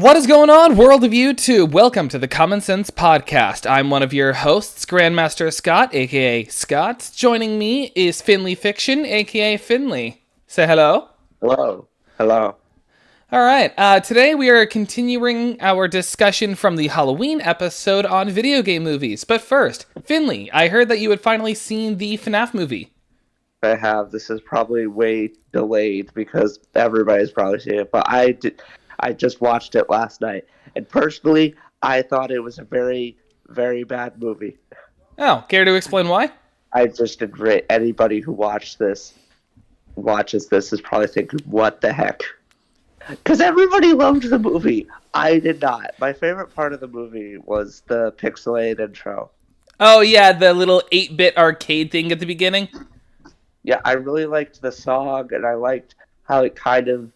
What is going on, world of YouTube? Welcome to the Common Sense Podcast. I'm one of your hosts, Grandmaster Scott, aka Scott. Joining me is Finley Fiction, aka Finley. Say hello. Hello. Hello. Alright, today we are continuing our discussion from the Halloween episode on video game movies. But first, Finley, I heard that you had finally seen the FNAF movie. I have. This is probably way delayed because everybody's probably seen it, but I just watched it last night, and personally, I thought it was a very, very bad movie. Oh, care to explain why? I just didn't rate anybody who watches this is probably thinking, what the heck? Because everybody loved the movie. I did not. My favorite part of the movie was the pixelated intro. Oh yeah, the little 8-bit arcade thing at the beginning. Yeah, I really liked the song, and I liked how it kind of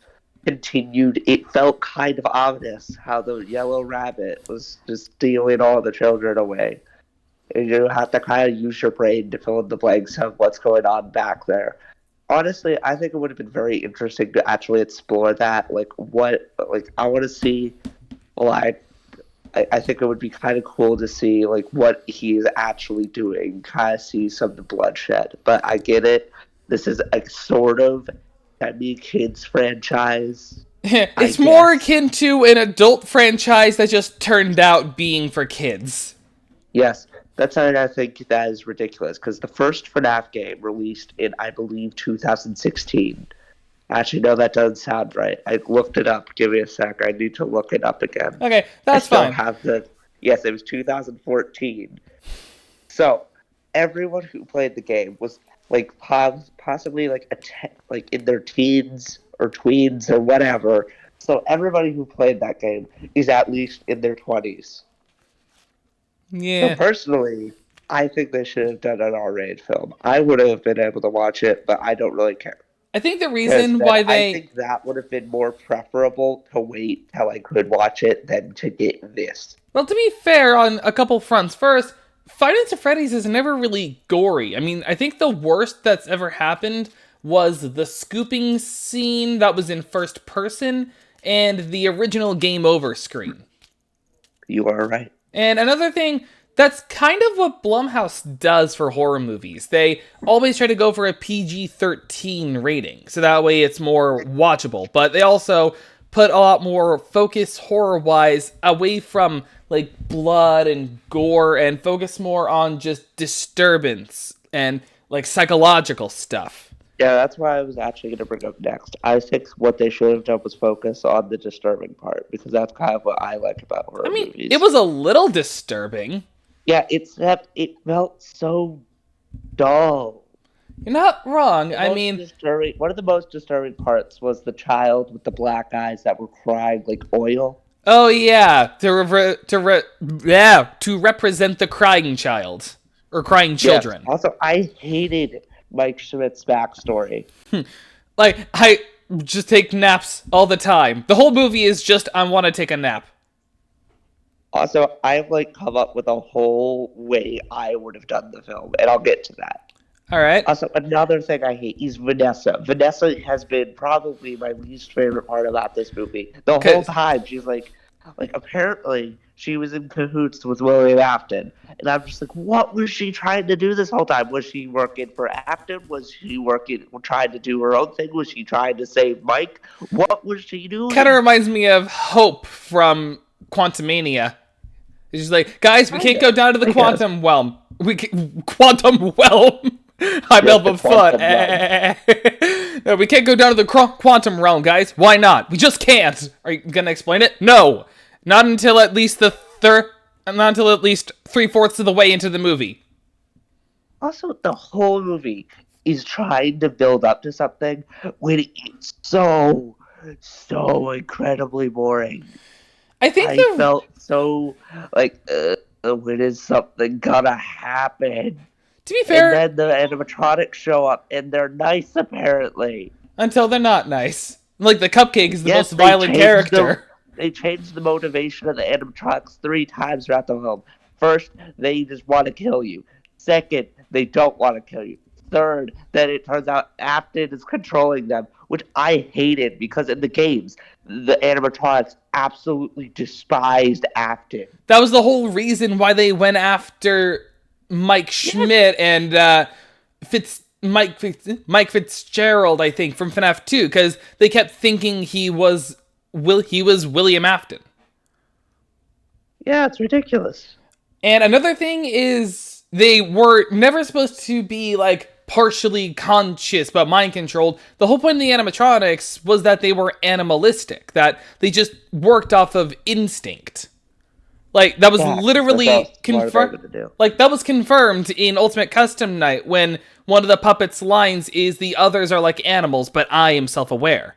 continued. It felt kind of ominous how the yellow rabbit was just stealing all the children away. And you have to kind of use your brain to fill in the blanks of what's going on back there. Honestly, I think it would have been very interesting to actually explore that. I want to see, I think it would be kind of cool to see, what he's actually doing, kind of see some of the bloodshed. But I get it. This is a sort of semi-kids franchise. It's more akin to an adult franchise that just turned out being for kids. Yes, that's something I think that is ridiculous, because the first FNAF game released in, I believe, 2016. Actually, no, that doesn't sound right. I looked it up. Give me a sec. I need to look it up again. Okay, that's fine. Yes, it was 2014. So, everyone who played the game was possibly in their teens or tweens or whatever. So everybody who played that game is at least in their 20s. Yeah. So personally, I think they should have done an R-rated film. I would have been able to watch it, but I don't really care. I think the reason why I think that would have been more preferable to wait till I could watch it than to get this. Well, to be fair on a couple fronts. First, Five Nights at Freddy's is never really gory. I mean, I think the worst that's ever happened was the scooping scene that was in first person and the original Game Over screen. You are right. And another thing, that's kind of what Blumhouse does for horror movies. They always try to go for a PG-13 rating, so that way it's more watchable. But they also put a lot more focus horror-wise away from blood and gore and focus more on just disturbance and psychological stuff. Yeah, that's why I was actually going to bring up next. I think what they should have done was focus on the disturbing part, because that's kind of what I like about horror movies. It was a little disturbing. Yeah, it felt so dull. You're not wrong. One of the most disturbing parts was the child with the black eyes that were crying like oil. Oh yeah, to represent the crying child or crying children. Yes. Also, I hated Mike Schmidt's backstory. I just take naps all the time. The whole movie is just I want to take a nap. Also, I've come up with a whole way I would have done the film, and I'll get to that. All right. Also, another thing I hate is Vanessa. Vanessa has been probably my least favorite part about this movie. The whole time, she's apparently she was in cahoots with William Afton. And I'm just what was she trying to do this whole time? Was she working for Afton? Was she trying to do her own thing? Was she trying to save Mike? What was she doing? Kind of reminds me of Hope from Quantumania. She's guys, we can't go down to the quantum realm. Quantum realm. I'm Elbow Foot. No, we can't go down to the quantum realm, guys. Why not? We just can't. Are you gonna explain it? No, not until at least not until at least 3/4 of the way into the movie. Also, the whole movie is trying to build up to something when it's so incredibly boring. I felt so when is something gonna happen? To be fair, and then the animatronics show up, and they're nice, apparently. Until they're not nice. The Cupcake is the most violent character. They changed the motivation of the animatronics 3 times throughout the film. First, they just want to kill you. Second, they don't want to kill you. Third, then it turns out Afton is controlling them, which I hated, because in the games, the animatronics absolutely despised Afton. That was the whole reason why they went after Mike Schmidt and Mike Fitzgerald, I think, from FNAF 2, because they kept thinking he was William Afton. Yeah, it's ridiculous. And another thing is they were never supposed to be like partially conscious but mind controlled. The whole point of the animatronics was that they were animalistic, that they just worked off of instinct. Like that was literally confirmed. Like that was confirmed in Ultimate Custom Night when one of the puppets' lines is, "The others are like animals, but I am self-aware."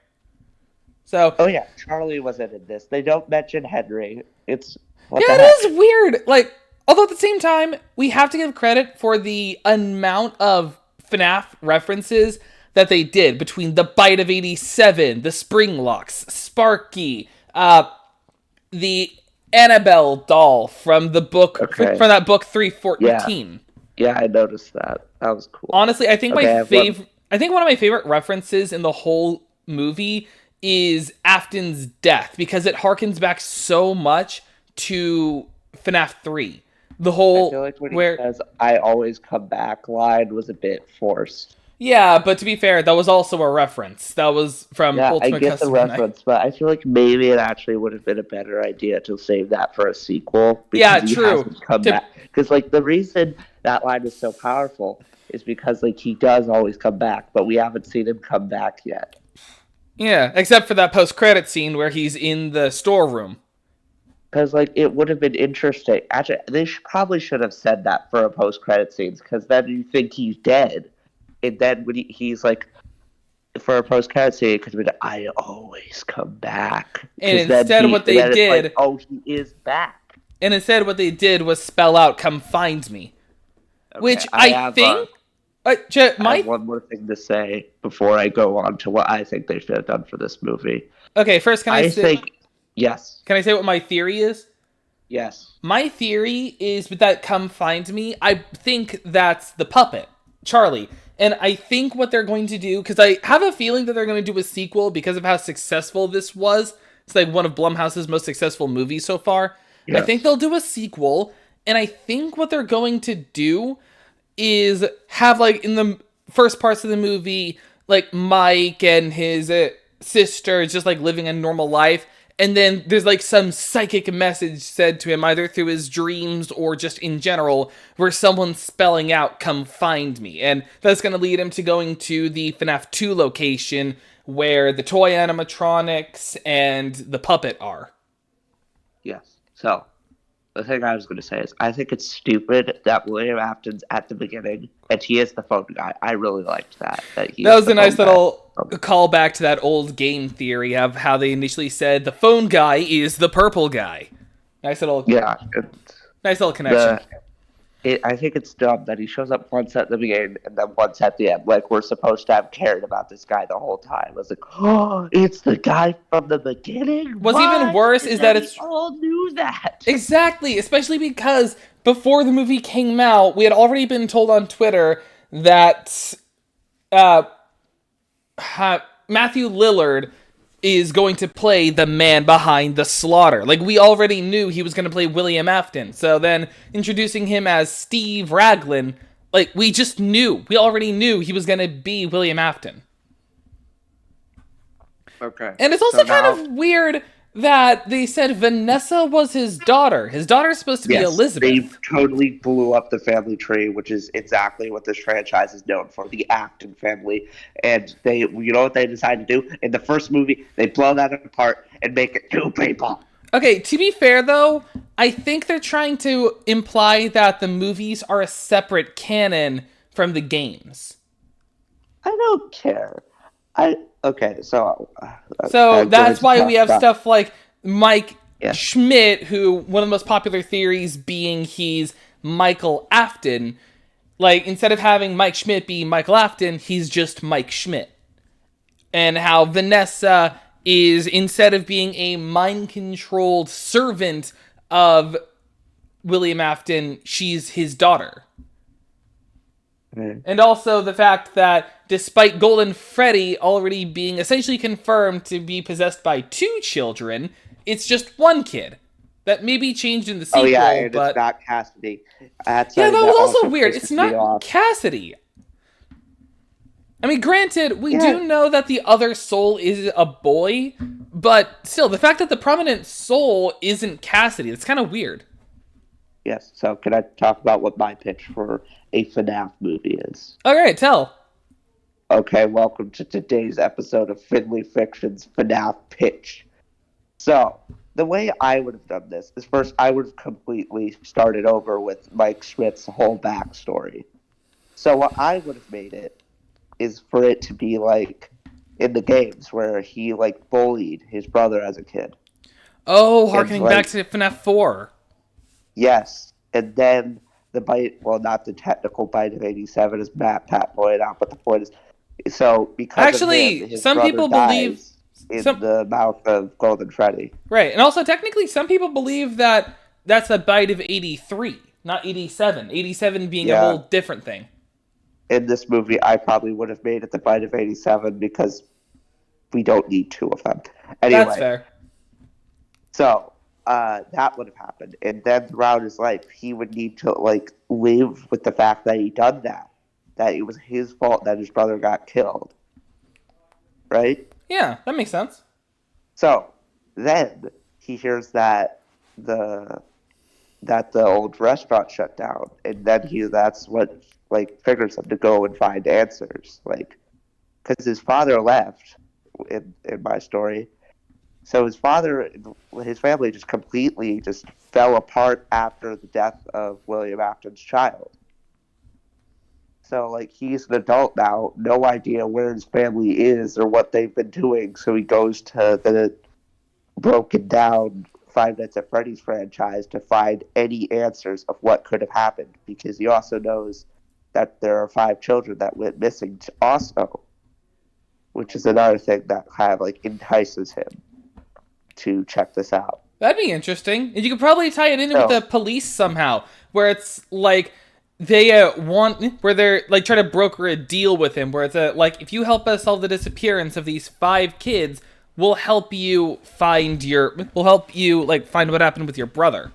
So, oh yeah, Charlie wasn't in this. They don't mention Henry. It's it is weird. Like, although at the same time, we have to give credit for the amount of FNAF references that they did between the Bite of 87, the Spring Locks, Sparky, the Annabelle doll from the book, from that book 314. Yeah, I noticed that. That was cool. Honestly, I think I think one of my favorite references in the whole movie is Afton's death, because it harkens back so much to FNAF 3. The whole I feel like when he says "I always come back" line was a bit forced. Yeah, but to be fair, that was also a reference. That was from Ultimate I get Custom the reference, but I feel like maybe it actually would have been a better idea to save that for a sequel. Yeah, true. Come back. Because like the reason that line is so powerful is because like he does always come back, but we haven't seen him come back yet. Yeah, except for that post-credit scene where he's in the storeroom. Because like it would have been interesting. Actually, they probably should have said that for a post-credit scenes, because then you think he's dead. And then when he's like, for a post-credit scene, it could be like, "I always come back." And instead what they did... Like, oh, he is back. And instead what they did was spell out, "Come find me." Okay, which I think... I have one more thing to say before I go on to what I think they should have done for this movie. Okay, first can I say... Yes. Can I say what my theory is? Yes. My theory is with that "come find me," I think that's the puppet, Charlie. And I think what they're going to do, because I have a feeling that they're going to do a sequel because of how successful this was. It's like one of Blumhouse's most successful movies so far. Yes. I think they'll do a sequel, and I think what they're going to do is have, like, in the first parts of the movie, like, Mike and his sister just, like, living a normal life. And then there's like some psychic message said to him either through his dreams or just in general where someone's spelling out "come find me." And that's going to lead him to going to the FNAF 2 location where the toy animatronics and the puppet are. Yes. So the thing I was going to say is I think it's stupid that William Afton's at the beginning and he is the phone guy. I really liked that. That was a nice little callback to that old game theory of how they initially said the phone guy is the purple guy. Nice little nice little connection. I think it's dumb that he shows up once at the beginning and then once at the end. Like, we're supposed to have cared about this guy the whole time. I was like, oh, it's the guy from the beginning? What's even worse is that it's... We all knew that. Exactly, especially because before the movie came out, we had already been told on Twitter that Matthew Lillard is going to play the man behind the slaughter. Like, we already knew he was going to play William Afton. So then introducing him as Steve Raglan, like, we just knew. We already knew he was going to be William Afton. Okay. And it's also kind of weird that they said Vanessa was his daughter. His daughter's supposed to be Elizabeth. They totally blew up the family tree, which is exactly what this franchise is known for, the Afton family. And they, you know what they decided to do? In the first movie, they blow that apart and make it two people. Okay, to be fair, though, I think they're trying to imply that the movies are a separate canon from the games. I don't care. Okay, so that's why we have stuff like Mike Schmidt, who, one of the most popular theories being he's Michael Afton. Like, instead of having Mike Schmidt be Michael Afton, he's just Mike Schmidt. And how Vanessa is, instead of being a mind-controlled servant of William Afton, she's his daughter. And also the fact that despite Golden Freddy already being essentially confirmed to be possessed by 2 children, it's just one kid. That may be changed in the Oh yeah, sequel, and it's but... not Cassidy. That's Yeah, something that that was also also weird. It's pisses me not off. Cassidy. I mean, granted, we Yeah. do know that the other soul is a boy, but still, the fact that the prominent soul isn't Cassidy, it's kind of weird. Yes. So can I talk about what my pitch for a FNAF movie is? Alright, tell. Okay, welcome to today's episode of Finley Fiction's FNAF pitch. So, the way I would have done this is first I would have completely started over with Mike Schmidt's whole backstory. So what I would have made it is for it to be like in the games where he like bullied his brother as a kid. Oh, And harkening back like to FNAF 4. yes, and then the bite, well, not the technical bite of '87 as Matt Pat pointed out, but the point is, so because of Actually, him, his some brother people believe... dies in the mouth of Golden Freddy. Right, and also technically some people believe that that's a bite of 83, not 87. 87 being a Yeah. whole different thing. In this movie, I probably would have made it the bite of '87 because we don't need 2 of them. Anyway, That's fair. so that would have happened, and then throughout his life, he would need to like live with the fact that he done that it was his fault that his brother got killed, right? Yeah, that makes sense. So then he hears that the old restaurant shut down, and then that's what like triggers him to go and find answers, like because his father left in my story. So his family just completely just fell apart after the death of William Afton's child. So like he's an adult now, no idea where his family is or what they've been doing. So he goes to the broken down Five Nights at Freddy's franchise to find any answers of what could have happened, because he also knows that there are 5 children that went missing also, which is another thing that kind of like entices him to check this out. That'd be interesting. And you could probably tie it in with the police somehow, where it's like they where they're like trying to broker a deal with him, where it's like, if you help us solve the disappearance of these 5 kids, we'll help you find like find what happened with your brother.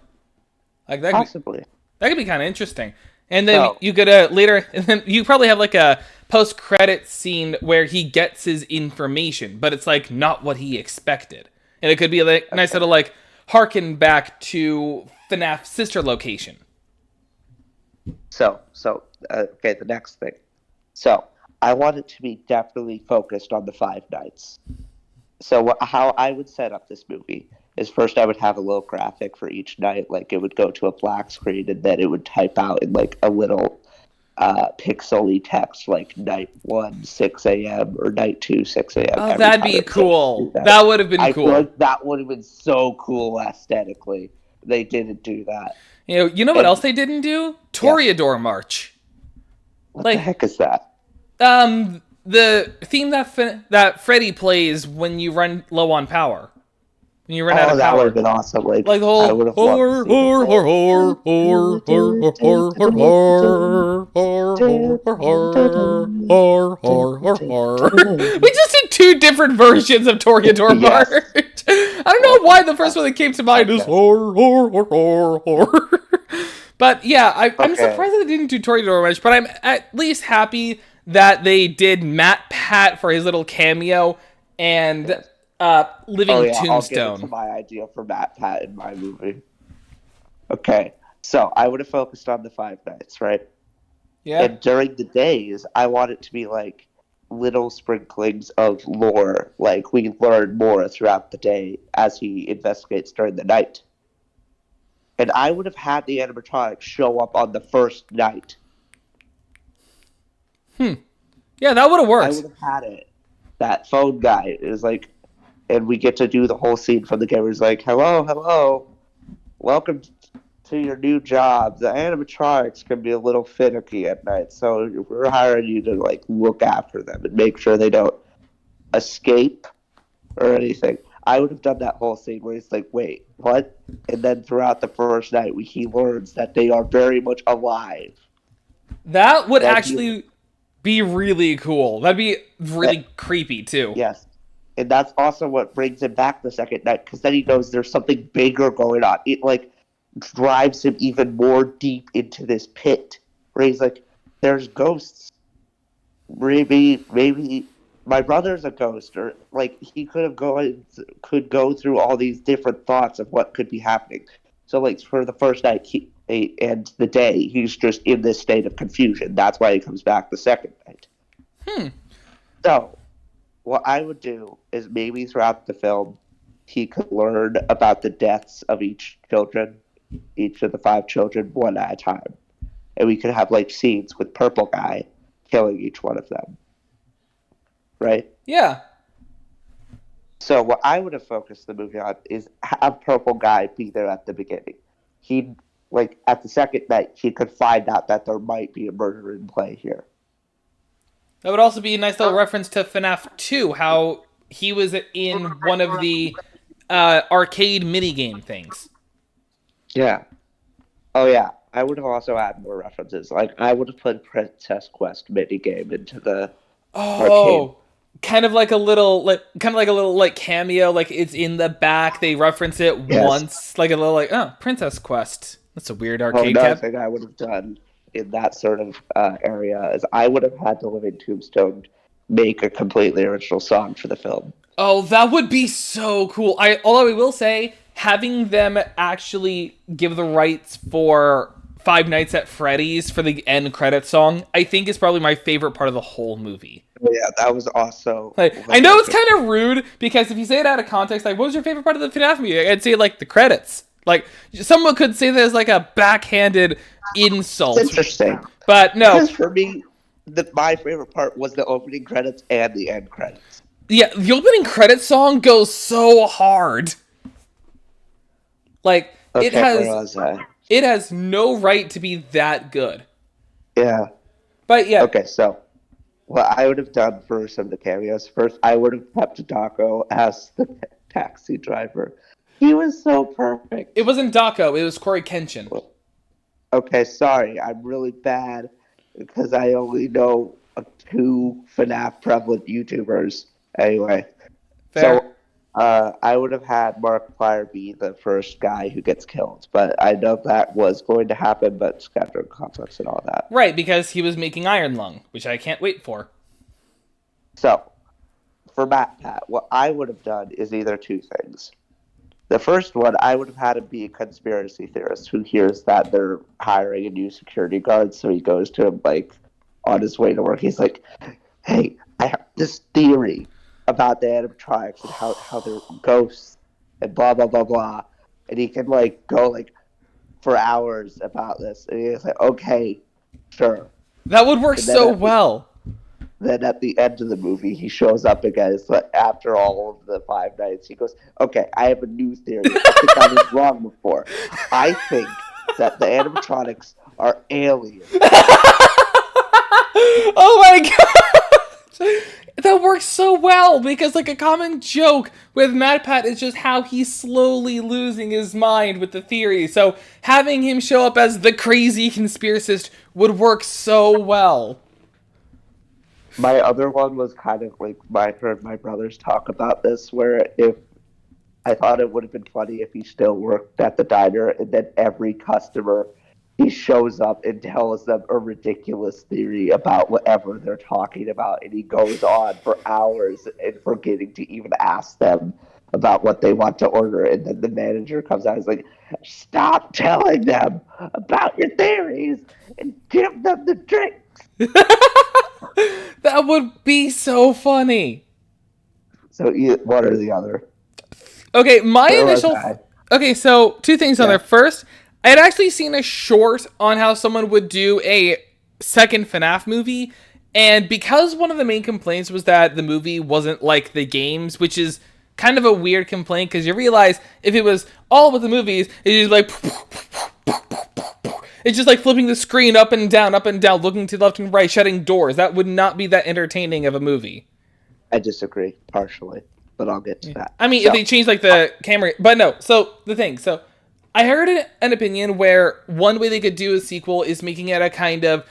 Like that Possibly. That could be kind of interesting. And then you could later, and then you probably have like a post-credit scene where he gets his information, but it's like not what he expected. And it could be like nice little like harken back to FNAF's sister location. So okay, the next thing. So I want it to be definitely focused on the 5 nights. So how I would set up this movie is first I would have a little graphic for each night, like it would go to a black screen and then it would type out in like a little pixely text like night 1 6 a.m. or night 2 6 a.m. Oh, that'd be cool. That would have been cool. I feel like that would have been so cool aesthetically. They didn't do that. You know what else they didn't do? Toreador March. What the heck is that? The theme that Freddy plays when you run low on power. When you run out of that power. would have been awesome. Like the whole I would have loved We just did 2 different versions of Toreador March. I don't know why the first one that came to mind is But yeah, I'm surprised that they didn't do Toreador March, but I'm at least happy that they did Matt Pat for his little cameo and Living Tombstone. I'll give it to my idea for Matt Pat in my movie. Okay, so I would have focused on the 5 nights, right? Yeah. And during the days, I want it to be like little sprinklings of lore. Like we learn more throughout the day as he investigates during the night. And I would have had the animatronics show up on the first night. Yeah, that would have worked. I would have had it. That phone guy is like, and we get to do the whole scene from the game where he's like, hello, welcome to your new job. The animatronics can be a little finicky at night, so we're hiring you to like look after them and make sure they don't escape or anything. I would have done that whole scene where he's like, wait, what? And then throughout the first night, he learns that they are very much alive. That would That'd actually be really cool. That'd be really creepy too. Yes. And that's also what brings him back the second night, because then he knows there's something bigger going on. It, like, drives him even more deep into this pit, where he's like, there's ghosts. Maybe my brother's a ghost, or, like, he could go through all these different thoughts of what could be happening. So, like, for the first night and the day, he's just in this state of confusion. That's why he comes back the second night. So, what I would do is maybe throughout the film, he could learn about the deaths of each of the 5 children, one at a time. And we could have, like, scenes with Purple Guy killing each one of them. Right? Yeah. So what I would have focused the movie on is have Purple Guy be there at the beginning. He, like, at the second night, he could find out that there might be a murder in play here. That would also be a nice little reference to FNAF 2, how he was in one of the arcade minigame things. Yeah. Oh, yeah. I would have also added more references. Like, I would have put Princess Quest minigame into the arcade. Kind of like a little cameo, like it's in the back. They reference it once, like a little Princess Quest. That's a weird arcade. Another thing I would have done in that sort of area is I would have had the Living Tombstone make a completely original song for the film. Oh, that would be so cool. Although I will say, having them actually give the rights for Five Nights at Freddy's for the end credit song, I think is probably my favorite part of the whole movie. Yeah, that was also... Like, I know it's kind of rude, because if you say it out of context, like, what was your favorite part of the FNAF movie? I'd say, like, the credits. Like, someone could say that as, like, a backhanded insult. It's interesting. But, no. Because for me, my favorite part was the opening credits and the end credits. Yeah, the opening credits song goes so hard. Like, Okay, where was I? It has no right to be that good. Yeah. But, yeah. Okay, so... what I would have done for some of the cameos, first, I would have kept Daco as the taxi driver. He was so perfect. It wasn't Daco, it was Corey Kenshin. Okay, sorry, I'm really bad because I only know 2 FNAF prevalent YouTubers. Anyway, Fair. So I would have had Markiplier be the first guy who gets killed, but I know that was going to happen, but scheduling conflicts and all that. Right, because he was making Iron Lung, which I can't wait for. So, for MatPat, what I would have done is either 2 things. The first one, I would have had him be a conspiracy theorist who hears that they're hiring a new security guard, so he goes to him, like, on his way to work. He's like, hey, I have this theory about the animatronics and how they're ghosts and blah, blah, blah, blah. And he can, like, go, like, for hours about this. And he's like, okay, sure. That would work so well. Then at the end of the movie, he shows up again. It's like after all of the 5 nights, he goes, okay, I have a new theory. I think I was wrong before. I think that the animatronics are aliens. Oh my god! That works so well, because, like, a common joke with MatPat is just how he's slowly losing his mind with the theory. So having him show up as the crazy conspiracist would work so well. My other one was kind of like, I heard my brothers talk about this, where if I thought it would have been funny if he still worked at the diner, and then every customer, he shows up and tells them a ridiculous theory about whatever they're talking about, and he goes on for hours and forgetting to even ask them about what they want to order, and then the manager comes out and is like, stop telling them about your theories and give them the drinks. That would be so funny. So one or the other. Okay, Okay, so 2 things on there. First, I had actually seen a short on how someone would do a second FNAF movie, and because one of the main complaints was that the movie wasn't like the games, which is kind of a weird complaint, because you realize if it was all with the movies, it's just like... it's just like flipping the screen up and down, looking to the left and right, shutting doors. That would not be that entertaining of a movie. I disagree, partially, but I'll get to that. I mean, if they change, like, the camera... But no, so, the thing, I heard an opinion where one way they could do a sequel is making it a kind of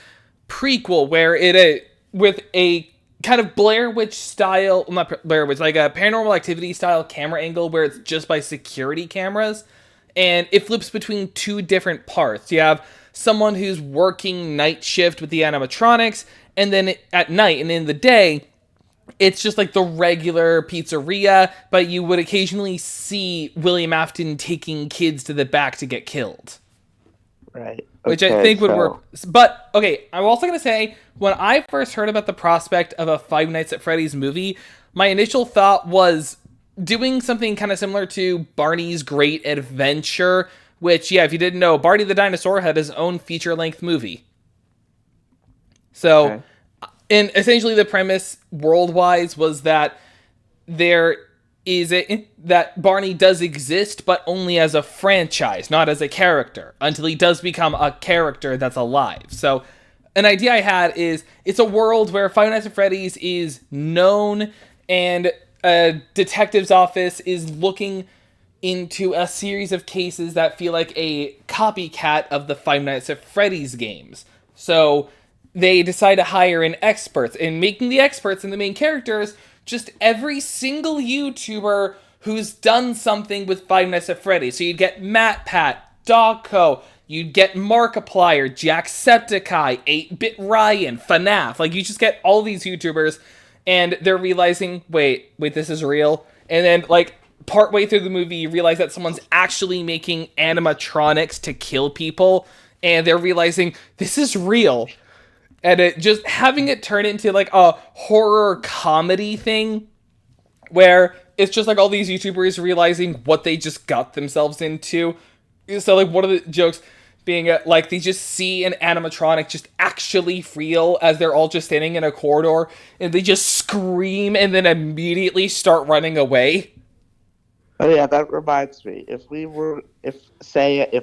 prequel where with a kind of Blair Witch style, well, not Blair Witch, like a Paranormal Activity style camera angle where it's just by security cameras, and it flips between two different parts. You have someone who's working night shift with the animatronics, and then at night and in the day, it's just like the regular pizzeria, but you would occasionally see William Afton taking kids to the back to get killed. Right. Which I think would work. But, okay, I'm also going to say, when I first heard about the prospect of a Five Nights at Freddy's movie, my initial thought was doing something kind of similar to Barney's Great Adventure, which, yeah, if you didn't know, Barney the Dinosaur had his own feature-length movie. So, okay. And essentially the premise, world-wise, was that that Barney does exist, but only as a franchise, not as a character, until he does become a character that's alive. So, an idea I had is, it's a world where Five Nights at Freddy's is known, and a detective's office is looking into a series of cases that feel like a copycat of the Five Nights at Freddy's games. So, they decide to hire in experts, and making the experts and the main characters just every single YouTuber who's done something with Five Nights at Freddy's. So you'd get MatPat, Dogco, you'd get Markiplier, Jacksepticeye, 8-Bit Ryan, FNAF. Like, you just get all these YouTubers, and they're realizing, wait, this is real? And then, like, partway through the movie, you realize that someone's actually making animatronics to kill people, and they're realizing, this is real. And it just having it turn into like a horror comedy thing where it's just like all these YouTubers realizing what they just got themselves into. So like one of the jokes being like they just see an animatronic just actually real as they're all just standing in a corridor and they just scream and then immediately start running away. Oh yeah, that reminds me. If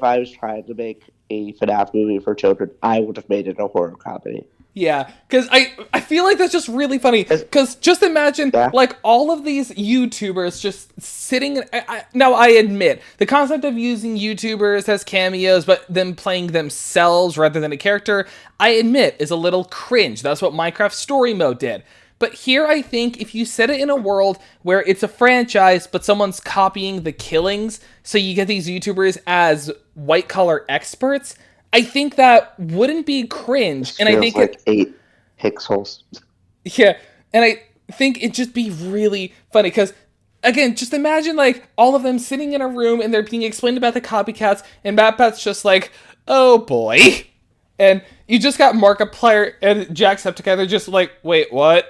I was trying to make a FNAF movie for children, I would have made it a horror comedy. Yeah, because I feel like that's just really funny. Because just imagine, like, all of these YouTubers just sitting... Now, I admit, the concept of using YouTubers as cameos, but them playing themselves rather than a character, I admit, is a little cringe. That's what Minecraft Story Mode did. But here, I think, if you set it in a world where it's a franchise, but someone's copying the killings, so you get these YouTubers as white-collar experts, I think that wouldn't be cringe. And I think like 8 pixels. Yeah, and I think it'd just be really funny, because, again, just imagine, like, all of them sitting in a room, and they're being explained about the copycats, and MatPat's just like, oh boy. And you just got Markiplier and Jacksepticeye, they're just like, wait, what?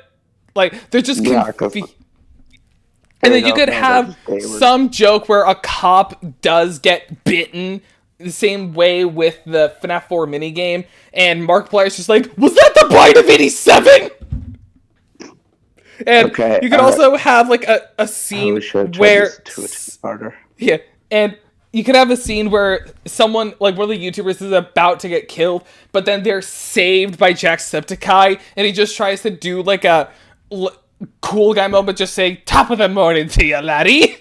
Like, they're just confused. And then you could have some joke where a cop does get bitten the same way with the FNAF 4 minigame, and Markiplier's just like, was that the bite of 87? And you could also have, like, a scene where... Yeah, and you could have a scene where someone, like, one of the YouTubers is about to get killed, but then they're saved by Jacksepticeye, and he just tries to do, like, a cool guy moment, just saying, top of the morning to you, laddie.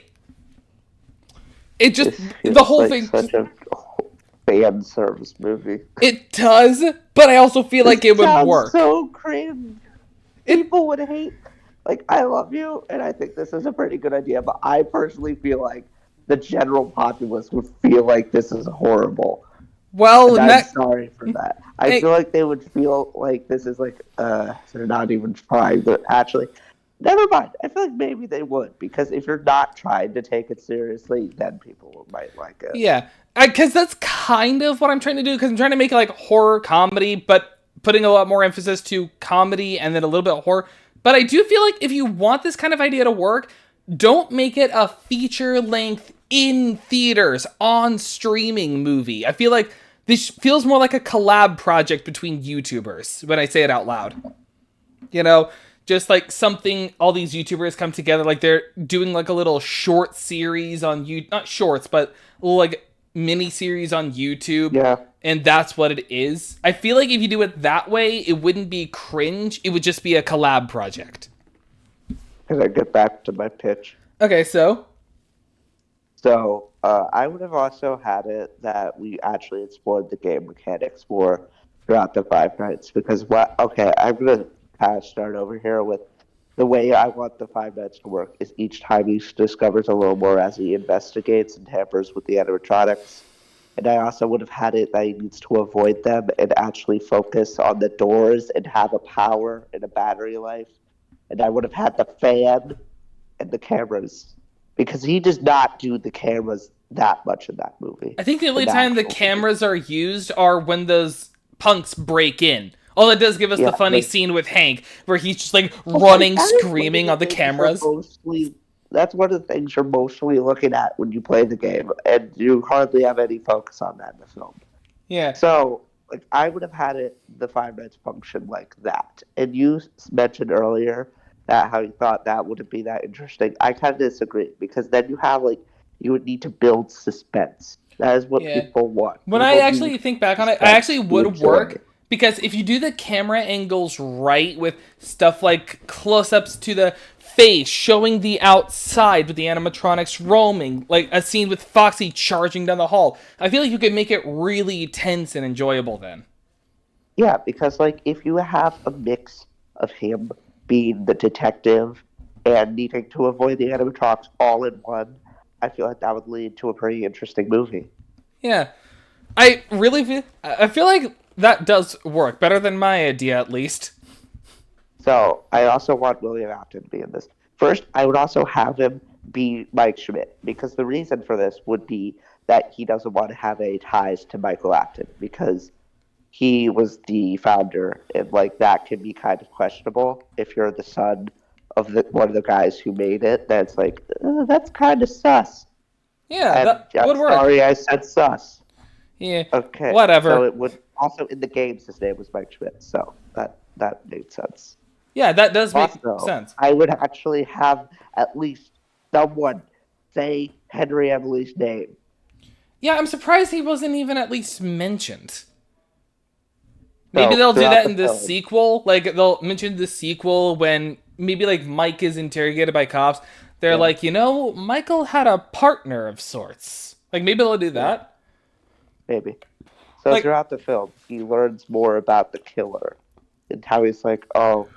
It just, the whole thing... Such a fan service movie. It does, but I also feel like it would work. So cringe. People would hate. Like, I love you, and I think this is a pretty good idea, but I personally feel like the general populace would feel like this is horrible. Well, I'm sorry for that. I feel like they would feel like this is like, they're not even trying, but actually, never mind. I feel like maybe they would, because if you're not trying to take it seriously, then people might like it. Yeah, because that's kind of what I'm trying to do, because I'm trying to make it like horror comedy, but putting a lot more emphasis to comedy and then a little bit of horror. But I do feel like if you want this kind of idea to work, don't make it a feature-length in theaters on streaming movie. I feel like this feels more like a collab project between YouTubers when I say it out loud. You know, just like something all these YouTubers come together, like they're doing like a little short series on not shorts, but like mini series on YouTube. Yeah. And that's what it is. I feel like if you do it that way, it wouldn't be cringe. It would just be a collab project. Can I get back to my pitch? Okay, so? So, I would have also had it that we actually explored the game mechanics more. throughout the Five Nights because what? Okay, I'm gonna kind of start over here with the way I want the Five Nights to work is each time he discovers a little more as he investigates and tampers with the animatronics. And I also would have had it that he needs to avoid them and actually focus on the doors and have a power and a battery life. And I would have had the fan and the cameras because he does not do the cameras that much in that movie. I think the In only the time the actual movie. cameras are used are when those punks break in. All it does give us the Yeah, funny like scene with Hank, where he's just like okay, running, that is one of screaming the on the things you're cameras. mostly. That's one of the things you're mostly looking at when you play the game, and you hardly have any focus on that in the film. Yeah, So, like, I would have had it the Five Nights function like that. And you mentioned earlier that how you thought that wouldn't be that interesting. I kind of disagree because then you have like you would need to build suspense. That is what yeah. people want. When I People need actually think back on it, I suspense actually to would enjoy. work because if you do the camera angles right with stuff like close-ups to the face, showing the outside with the animatronics roaming, like a scene with Foxy charging down the hall, I feel like you could make it really tense and enjoyable then. Yeah, because like if you have a mix of him being the detective and needing to avoid the animatronics all in one, I feel like that would lead to a pretty interesting movie. Yeah, I feel like that does work better than my idea at least. So I also want William Afton to be in this. First, I would also have him be Mike Schmidt because the reason for this would be that he doesn't want to have any ties to Michael Afton because he was the founder, and like that can be kind of questionable if you're the son of one of the guys who made it. That's like that's kind of sus. Yeah, And that I'm would work. sorry I said sus. Yeah, Okay, so whatever. it would also in the games his name was Mike Schmidt, so that made sense. Yeah, that does make Also, sense. I would actually have at least someone say Henry Emily's name. Yeah, I'm surprised he wasn't even at least mentioned. Maybe So they'll do throughout that the in the film, sequel. Like they'll mention the sequel when maybe like Mike is interrogated by cops. They're yeah, like, Michael had a partner of sorts. Like maybe they'll do yeah, that. maybe. So Like throughout the film, he learns more about the killer and how he's like, oh,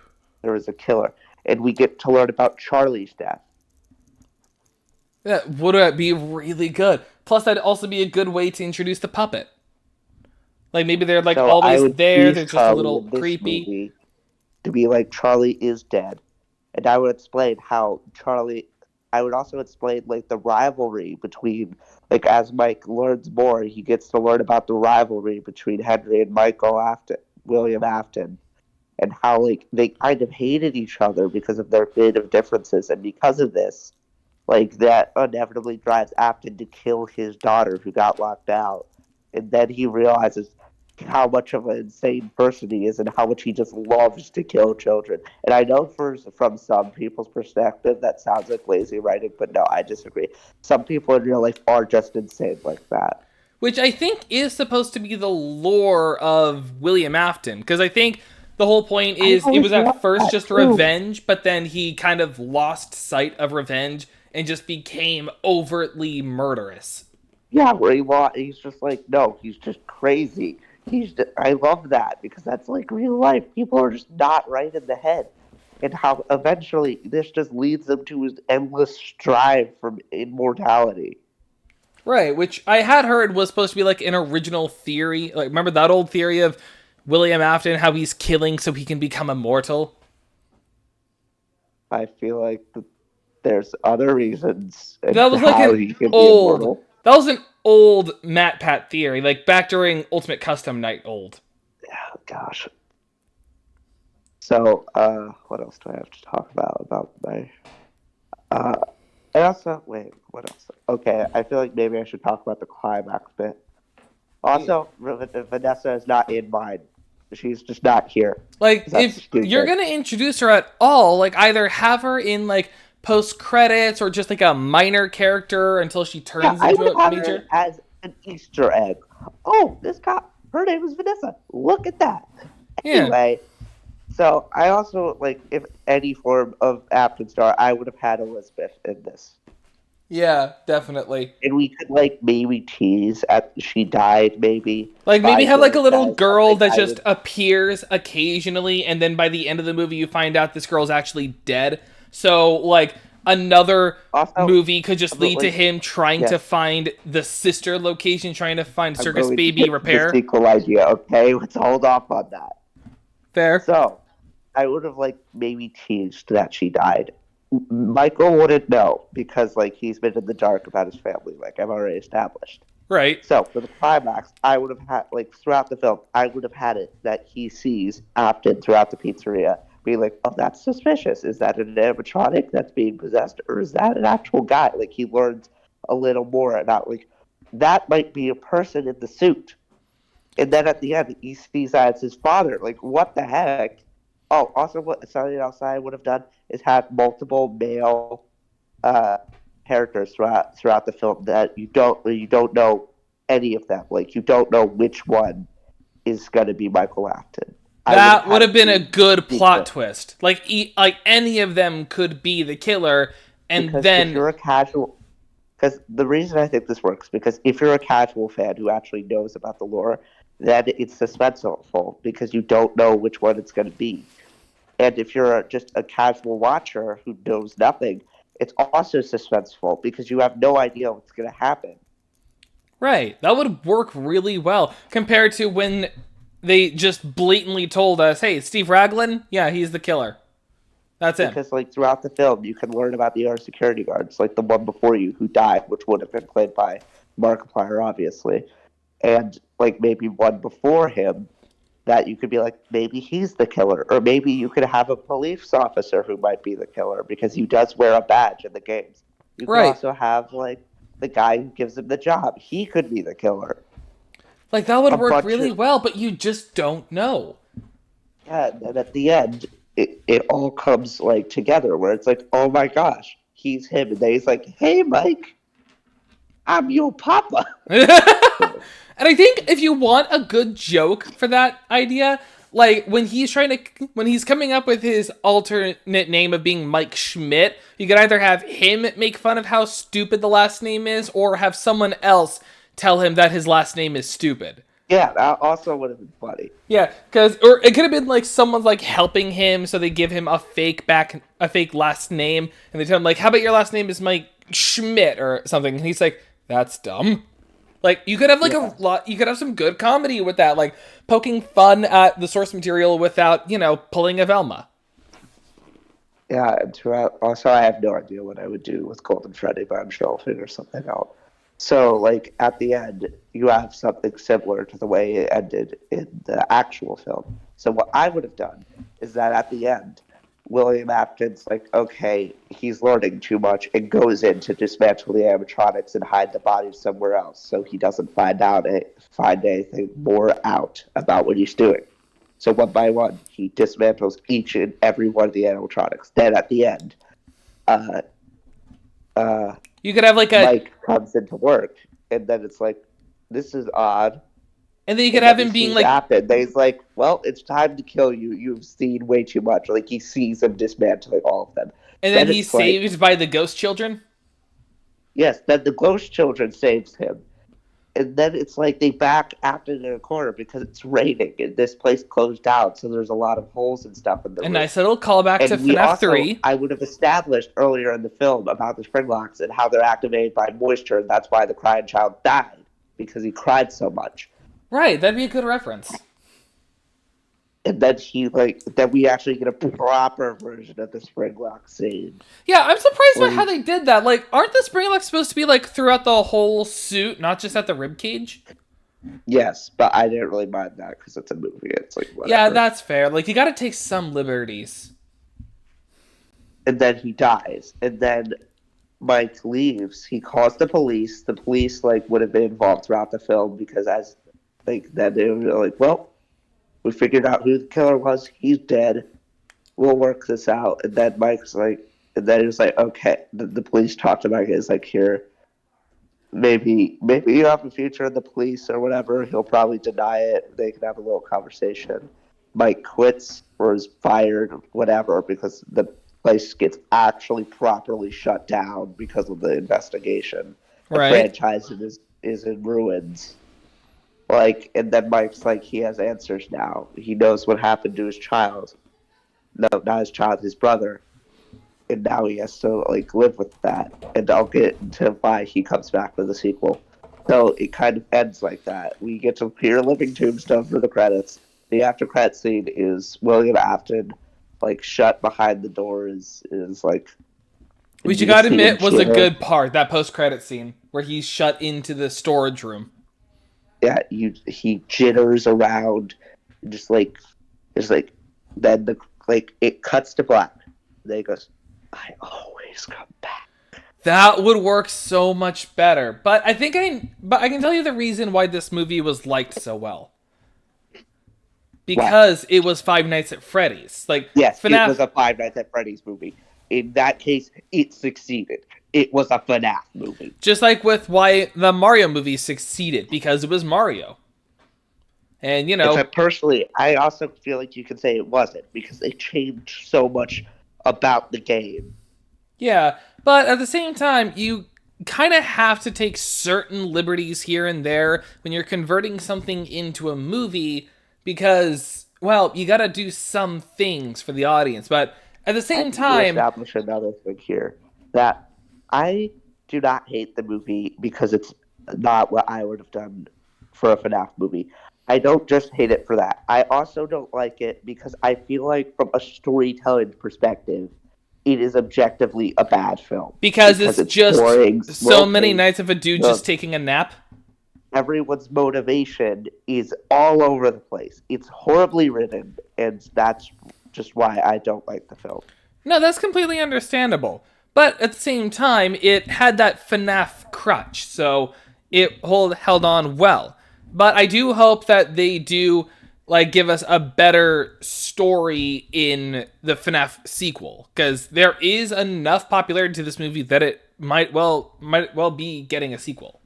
there was a killer, and we get to learn about Charlie's death. that would be really good. Plus, that'd also be a good way to introduce the puppet. Like maybe they're like So I always would there. tease They're just a Charlie little in this creepy. movie to be like Charlie is dead, and I would explain how Charlie. I would also explain like the rivalry between like as Mike learns more, he gets to learn about the rivalry between Henry and Michael Afton, William Afton, and how like they kind of hated each other because of their bit of differences, and because of this, like that inevitably drives Afton to kill his daughter who got locked out, and then he realizes how much of an insane person he is and how much he just loves to kill children. And I know from some people's perspective that sounds like lazy writing, but no, I disagree. Some people in real life are just insane like that. Which I think is supposed to be the lore of William Afton. Because I think the whole point I is it always was at want first that just too. revenge, but then he kind of lost sight of revenge and just became overtly murderous. Yeah, where he's just like, no, he's just crazy. I love that because that's like real life. People are just not right in the head. And how eventually this just leads them to his endless strive for immortality. Right, which I had heard was supposed to be like an original theory. Like, remember that old theory of William Afton, how he's killing so he can become immortal? I feel like there's other reasons and That was like how an he can be old. immortal. That was an old Matt Pat theory, like back during Ultimate Custom Night old. Oh, gosh. So, what else do I have to talk about my uh and also wait, what else? Okay, I feel like maybe I should talk about the climax bit. Also, Vanessa is not in mine. She's just not here. Like, That's if you're stupid. gonna introduce her at all, like either have her in like post credits or just like a minor character until she Yeah, turns I into would a have her major. as an Easter egg. Oh, this cop, her name is Vanessa. Look at that. Yeah. Anyway, so I also like if any form of Afton Star, I would have had Elizabeth in this. Yeah, definitely. And we could like maybe tease at she died, maybe Like maybe by have like a doing little that is girl something that I just would. appears occasionally, and then by the end of the movie you find out this girl's actually dead. So like another Also, movie could just but lead to like, him trying yeah, to find the sister location, trying to find I'm Circus going to Baby get to the Repair. sequel idea. Okay, let's hold off on that. Fair. So, I would have like maybe teased that she died. Michael wouldn't know because like he's been in the dark about his family, like I've already established. Right. So for the climax, I would have had like throughout the film, I would have had it that he sees Afton throughout the pizzeria, being like, "Oh, that's suspicious. Is that an animatronic that's being possessed, or is that an actual guy?" Like he learns a little more about like that might be a person in the suit, and then at the end, he sees that it's his father. Like, what the heck? Oh, also, what something else I would have done is have multiple male uh, characters throughout the film that you don't know any of them. Like, you don't know which one is going to be Michael Afton. I would have That would had have it been a be good plot secret twist. Like like any of them could be the killer, and because if then you're a casual, because the reason I think this works because if you're a casual fan who actually knows about the lore, then it's suspenseful because you don't know which one it's going to be. And if you're just a casual watcher who knows nothing, it's also suspenseful because you have no idea what's going to happen. right, that would work really well compared to when they just blatantly told us, "Hey, Steve Raglan, yeah, he's the killer. That's him." Because like throughout the film, you can learn about the other security guards, like the one before you who died, which would have been played by Markiplier, obviously, and like maybe one before him that you could be like, maybe he's the killer, or maybe you could have a police officer who might be the killer because he does wear a badge in the games. You could Right. also have like the guy who gives him the job; he could be the killer. Like that would A work bunch really of well, but you just don't know. yeah, and at the end, it all comes like together where it's like, oh my gosh, he's him, and then he's like, hey Mike, I'm your papa. And I think if you want a good joke for that idea, like when he's coming up with his alternate name of being Mike Schmidt, you could either have him make fun of how stupid the last name is, or have someone else tell him that his last name is stupid. Yeah, that also would have been funny. Yeah, because or it could have been like someone's like helping him, so they give him a fake last name, and they tell him like, "How about your last name is Mike Schmidt or something?" And he's like, "That's dumb." Like you could have like Yeah, a lot, you could have some good comedy with that, like poking fun at the source material without pulling a Velma. yeah, and throughout, also, I have no idea what I would do with Golden Freddy, but I'm sure I'll figure something out. So, like, at the end, you have something similar to the way it ended in the actual film. So, what I would have done is that at the end, William Afton's like, okay, he's learning too much and goes in to dismantle the animatronics and hide the bodies somewhere else so he doesn't find anything more out about what he's doing. So one by one, he dismantles each and every one of the animatronics. Then at the end, uh, uh, You could have like a, Mike comes into work, and then it's like, this is odd. and then you could And have then he him being sees like, Afton. Then he's like, well, it's time to kill you. You've seen way too much. Like he sees him dismantling all of them. and then Then he's it's like, saved by the ghost children. yes, then the ghost children saves him. And then it's like they back Afton in a corner because it's raining and this place closed down, so there's a lot of holes and stuff in the A roof. nice little callback to And we FNAF also, 3. I would have established earlier in the film about the spring locks and how they're activated by moisture, and that's why the crying child died because he cried so much. Right, that'd be a good reference. And then then we actually get a proper version of the spring lock scene. Yeah, I'm surprised Where by how they did that. Like, aren't the spring locks supposed to be like throughout the whole suit, not just at the rib cage? yes, but I didn't really mind that because it's a movie. It's like Yeah, whatever. that's fair. Like, you gotta take some liberties. And then he dies. And then Mike leaves. He calls the police. The police like would have been involved throughout the film because as like then they were like, well, we figured out who the killer was. He's dead. We'll work this out. And then Mike's like, and then he was like, okay. The police talked to Mike. It's like, here, maybe you have a future in the police or whatever. He'll probably deny it. They can have a little conversation. Mike quits or is fired, whatever, because the place gets actually properly shut down because of the investigation. The Right. franchise is in ruins. Like, and then Mike's like, he has answers now. He knows what happened to his child. No, not his child, his brother. And now he has to like live with that. And I'll get into why he comes back with the sequel. So it kind of ends like that. We get to hear Living Tombstone for the credits. The after credit scene is William Afton, like shut behind the doors, is like Which you you gotta see him admit was a jitter. good part, that post-credit scene, where he's shut into the storage room. Yeah, he jitters around, just like it's like then the like it cuts to black. Then he goes, "I always come back." That would work so much better. But I can tell you the reason why this movie was liked so well. Why? Because it was Five Nights at Freddy's. Like Yes, it was FNAF, a Five Nights at Freddy's movie. In that case, it succeeded. It was a FNAF movie. just like with why the Mario movie succeeded, because it was Mario. And Except personally, I also feel like you can say it wasn't because they changed so much about the game. yeah, but at the same time, you kind of have to take certain liberties here and there when you're converting something into a movie because, well, you gotta do some things for the audience. But at the I same need to time, establish another thing here that I do not hate the movie because it's not what I would have done for a FNAF movie. I don't just hate it for that. I also don't like it because I feel like, from a storytelling perspective, it is objectively a bad film because because it's it's just boring, so slow many paced. nights of a dude just taking a nap. Everyone's motivation is all over the place. It's horribly written, and that's just why I don't like the film. No, that's completely understandable. But at the same time, it had that FNAF crutch, so it held on well. But I do hope that they do like give us a better story in the FNAF sequel, because there is enough popularity to this movie that it might well be getting a sequel.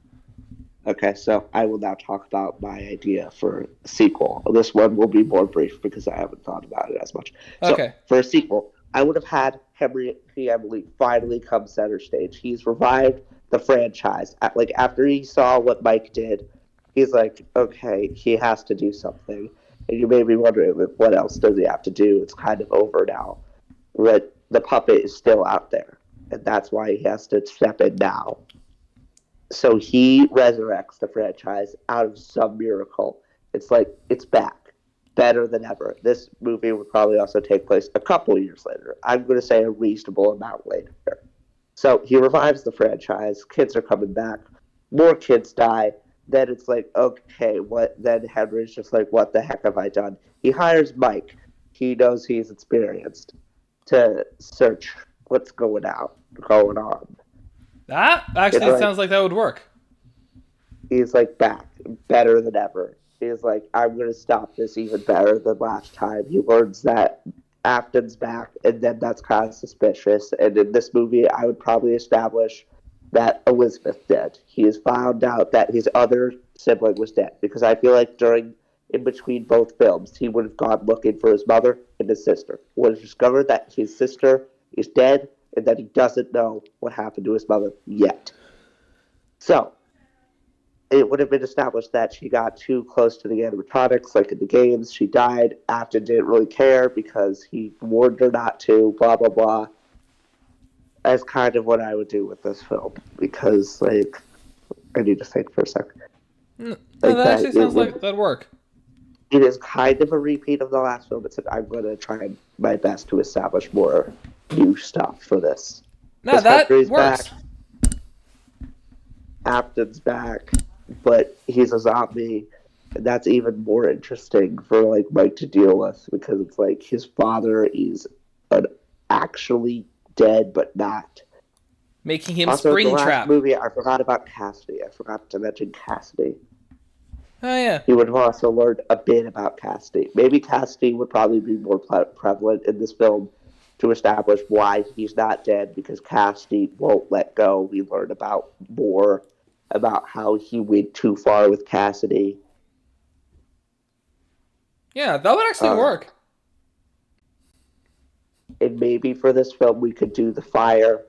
Okay, so I will now talk about my idea for a sequel. This one will be more brief because I haven't thought about it as much. So, Okay. for a sequel, I would have had Henry Emily finally come center stage. He's revived the franchise. Like, after he saw what Mike did, he's like, okay, he has to do something. And you may be wondering, like, what else does he have to do? It's kind of over now. But the puppet is still out there, and that's why he has to step in now. So he resurrects the franchise out of some miracle. It's like it's back, better than ever. This movie would probably also take place a couple years later. I'm going to say a reasonable amount later. So he revives the franchise. Kids are coming back. More kids die. Then it's like, okay, what? Then Henry's just like, what the heck have I done? He hires Mike. He knows he's experienced to search what's going on. That It's actually like sounds like that would work. he's like back, better than ever. He's like, I'm gonna stop this even better than last time. He learns that Afton's back, and then that's kind of suspicious. And in this movie, I would probably establish that Elizabeth dead. He has found out that his other sibling was dead because I feel like during in between both films, he would have gone looking for his mother and his sister. Would have discovered that his sister is dead and that he doesn't know what happened to his mother yet. So it would have been established that she got too close to the animatronics, like in the games. She died. Afton didn't really care because he warned her not to, blah, blah, blah. That's kind of what I would do with this film because, like, I need to think for a second. No, Like that that, actually sounds like that'd work. it is kind of a repeat of the last film, except I'm going to try my best to establish more new stuff for this. No, Because that Henry's works. back, Afton's back, but he's a zombie. And that's even more interesting for like Mike to deal with because it's like his father is an actually dead but not. Making him Also, in the last Springtrap. movie, I forgot about Cassidy. I forgot to mention Cassidy. Oh yeah. He would have also learned a bit about Cassidy. Maybe Cassidy would probably be more prevalent in this film to establish why he's not dead because Cassidy won't let go. We learn about more about how he went too far with Cassidy. Yeah, that would actually Uh, work. And maybe for this film, we could do the fire,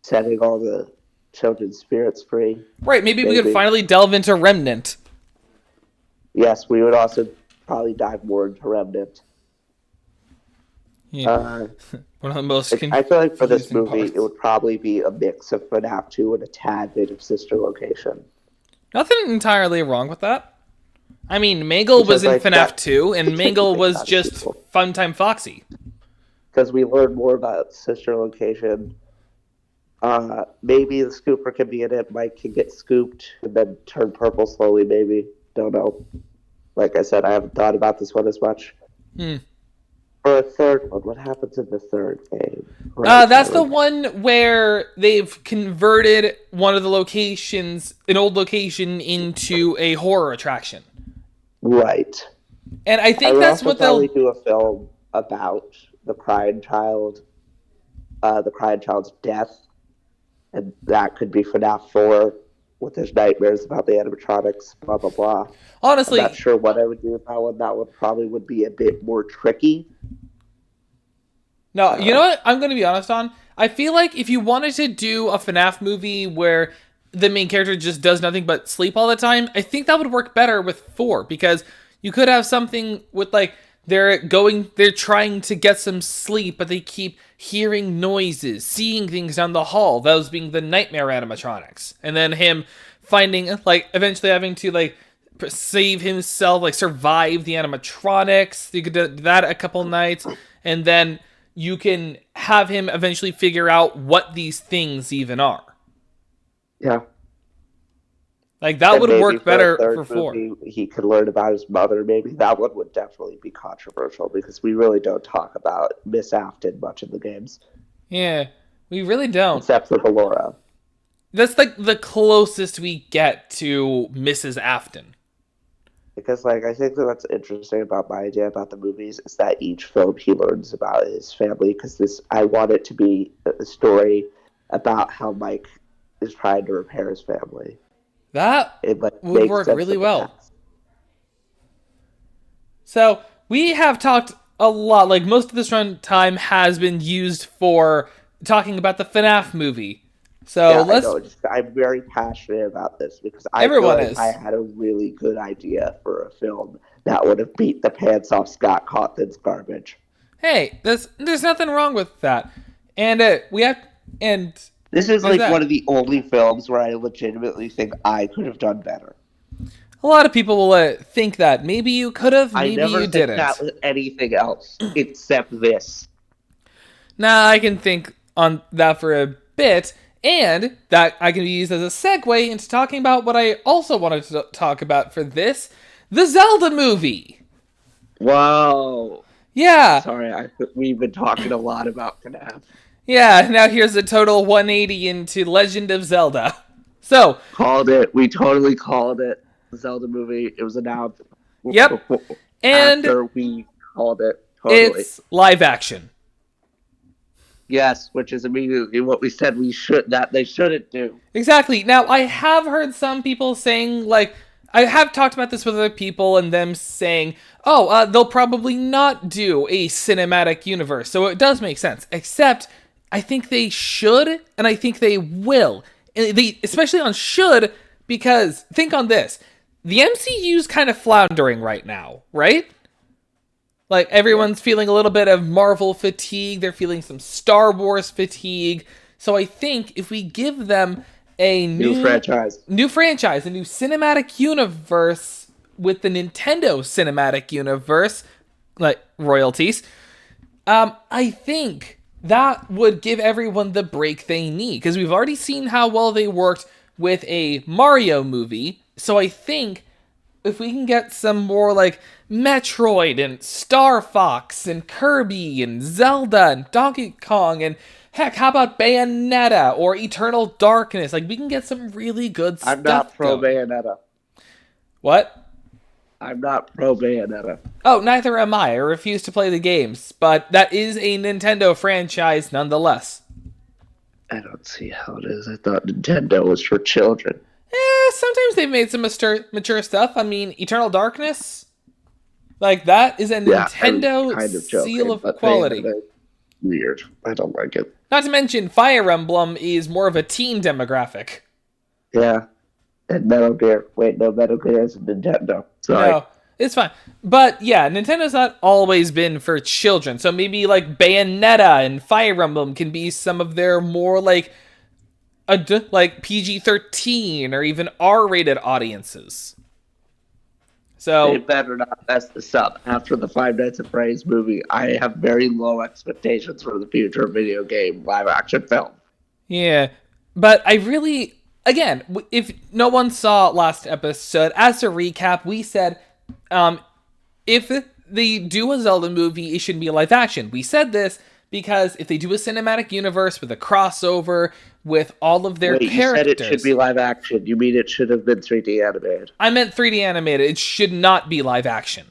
setting all the children's spirits free. Right, maybe we could Maybe. finally delve into Remnant. Yes, we would also probably dive more into Remnant. Yeah. One of the most I feel like for this confusing movie, parts. it would probably be a mix of FNAF 2 and a tad bit of Sister Location. Nothing entirely wrong with that. I mean, Mangle was Because, in like, FNAF that- 2, and Mangle was That's just cool. Funtime Foxy. Because we learned more about Sister Location. Maybe the scooper can be in it. Mike can get scooped and then turn purple slowly, maybe. Don't know. Like I said, I haven't thought about this one as much. For a third one, what happens in the third game? That's the one where they've converted one of the locations, an old location, into a horror attraction. Right. And I think would that's also what they'll... probably do a film about the crying child's death, and that could be FNAF 4 with his nightmares about the animatronics, blah blah blah. Honestly, I'm not sure what I would do with that one. That one probably would be a bit more tricky. no, you know what? I'm going to be honest on. I feel like if you wanted to do a FNAF movie where the main character just does nothing but sleep all the time, I think that would work better with 4, because you could have something with, like, they're trying to get some sleep, but they keep hearing noises, seeing things down the hall, those being the nightmare animatronics. And then him finding, like, eventually having to, like, save himself, like, survive the animatronics. You could do that a couple nights, and then you can have him eventually figure out what these things even are. Yeah. Like, that And would maybe work for a better third for 4. movie, he could learn about his mother. Maybe that one would definitely be controversial because we really don't talk about Miss Afton much in the games, Yeah, we really don't. except for Ballora. That's, like, the closest we get to Mrs. Afton. Because, like, I think that what's interesting about my idea about the movies is that each film he learns about his family. Because I want it to be a story about how Mike is trying to repair his family. That It would makes work sense really in the well. past. So, we have talked a lot, like, most of this run time has been used for talking about the FNAF movie. So, Yeah, let's... I know. I'm very passionate about this because I Everyone feel like is. I had a really good idea for a film that would have beat the pants off Scott Cawthon's garbage. Hey, there's nothing wrong with that. And we have... And This is What is like that? one of the only films where I legitimately think I could have done better. a lot of people will think that. Maybe you could have, I maybe never you think didn't. that with anything else except this. Nah, I can think on that for a bit, and that I can use as a segue into talking about what I also wanted to talk about for this, the Zelda movie. Whoa. Yeah, Sorry, we've been talking a lot about FNAF. yeah, now here's a total 180 into Legend of Zelda. So, Called it. We totally called it. The Zelda movie. It was announced. Yep. And after we called it. Totally. it's live action. Yes, which is immediately what we said they shouldn't do. Exactly. Now, I have heard some people saying, like, I have talked about this with other people and them saying, they'll probably not do a cinematic universe. So it does make sense. Except, I think they should, and I think they will. And they, especially on should, because think on this. The MCU's kind of floundering right now, right? Like, everyone's feeling a little bit of Marvel fatigue. They're feeling some Star Wars fatigue. So I think if we give them a new franchise, a new cinematic universe with the Nintendo cinematic universe, like royalties, I think that would give everyone the break they need. Because we've already seen how well they worked with a Mario movie. So I think if we can get some more like Metroid and Star Fox and Kirby and Zelda and Donkey Kong and heck, how about Bayonetta or Eternal Darkness? Like, we can get some really good stuff. I'm not pro going. Bayonetta. What? I'm not pro Bayonetta. Oh, neither am I. I refuse to play the games, but that is a Nintendo franchise nonetheless. I don't see how it is. I thought Nintendo was for children. Sometimes they've made some mature stuff. I mean, Eternal Darkness. Like, that is a Yeah, I was Nintendo kind of seal joking, of but they quality. are weird. I don't like it. Not to mention, Fire Emblem is more of a teen demographic. Yeah, and Metal Gear. Wait, no, Metal Gear is a Nintendo. Sorry. No, it's fine. But yeah, Nintendo's not always been for children. So maybe like Bayonetta and Fire Emblem can be some of their more like like PG-13 or even R-rated audiences. They So better not mess this up. After the Five Nights at Freddy's movie, I have very low expectations for the future of video game live action film. yeah, but I really, again, if no one saw last episode, as a recap, we said, if they do a Zelda movie, it should be a live action. We said this because if they do a cinematic universe with a crossover with all of their Wait, you said characters, it should be live action. You mean it should have been 3D animated? I meant 3D animated. It should not be live action.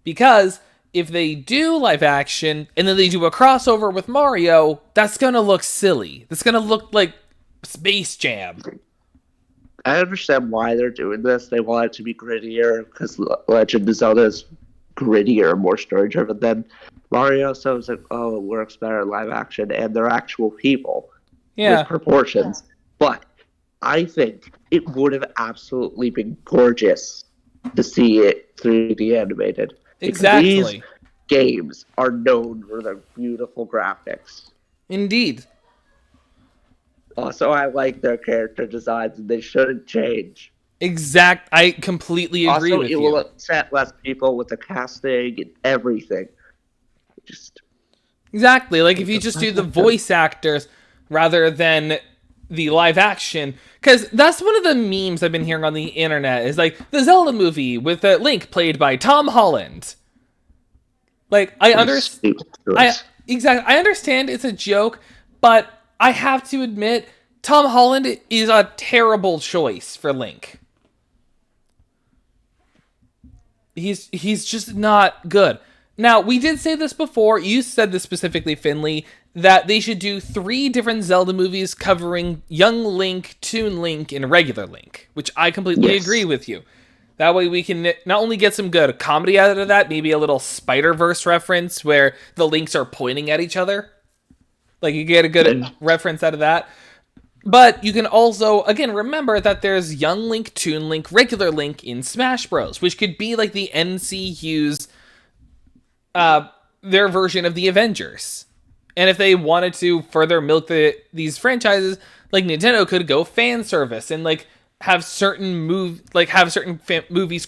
Because if they do live action and then they do a crossover with Mario, that's gonna look silly. That's gonna look like Space Jam. I understand why they're doing this. They want it to be grittier because Legend of Zelda is grittier, more story driven than Mario. So it's like, oh, it works better in live action, and they're actual people Yeah, with proportions. But I think it would have absolutely been gorgeous to see it 3D animated. Because exactly. these games are known for their beautiful graphics. Indeed. Also, I like their character designs, and they shouldn't change. I completely agree Also, with it will you. upset less people with the casting and everything. Just Exactly. Like if you just do the voice actors rather than the live action, because that's one of the memes I've been hearing on the internet is like the Zelda movie with Link played by Tom Holland. Like I understand. I understand it's a joke, but I have to admit Tom Holland is a terrible choice for Link. He's just not good. Now, we did say this before, you said this specifically, Finley, that they should do 3 different Zelda movies covering Young Link, Toon Link, and Regular Link, which I completely agree with you. That way we can not only get some good comedy out of that, maybe a little Spider-Verse reference where the Links are pointing at each other. Like, you get a good reference out of that. But you can also, again, remember that there's Young Link, Toon Link, Regular Link in Smash Bros., which could be like the NCU's their version of the Avengers. And if they wanted to further milk these franchises, like Nintendo could go fan service and like have certain movies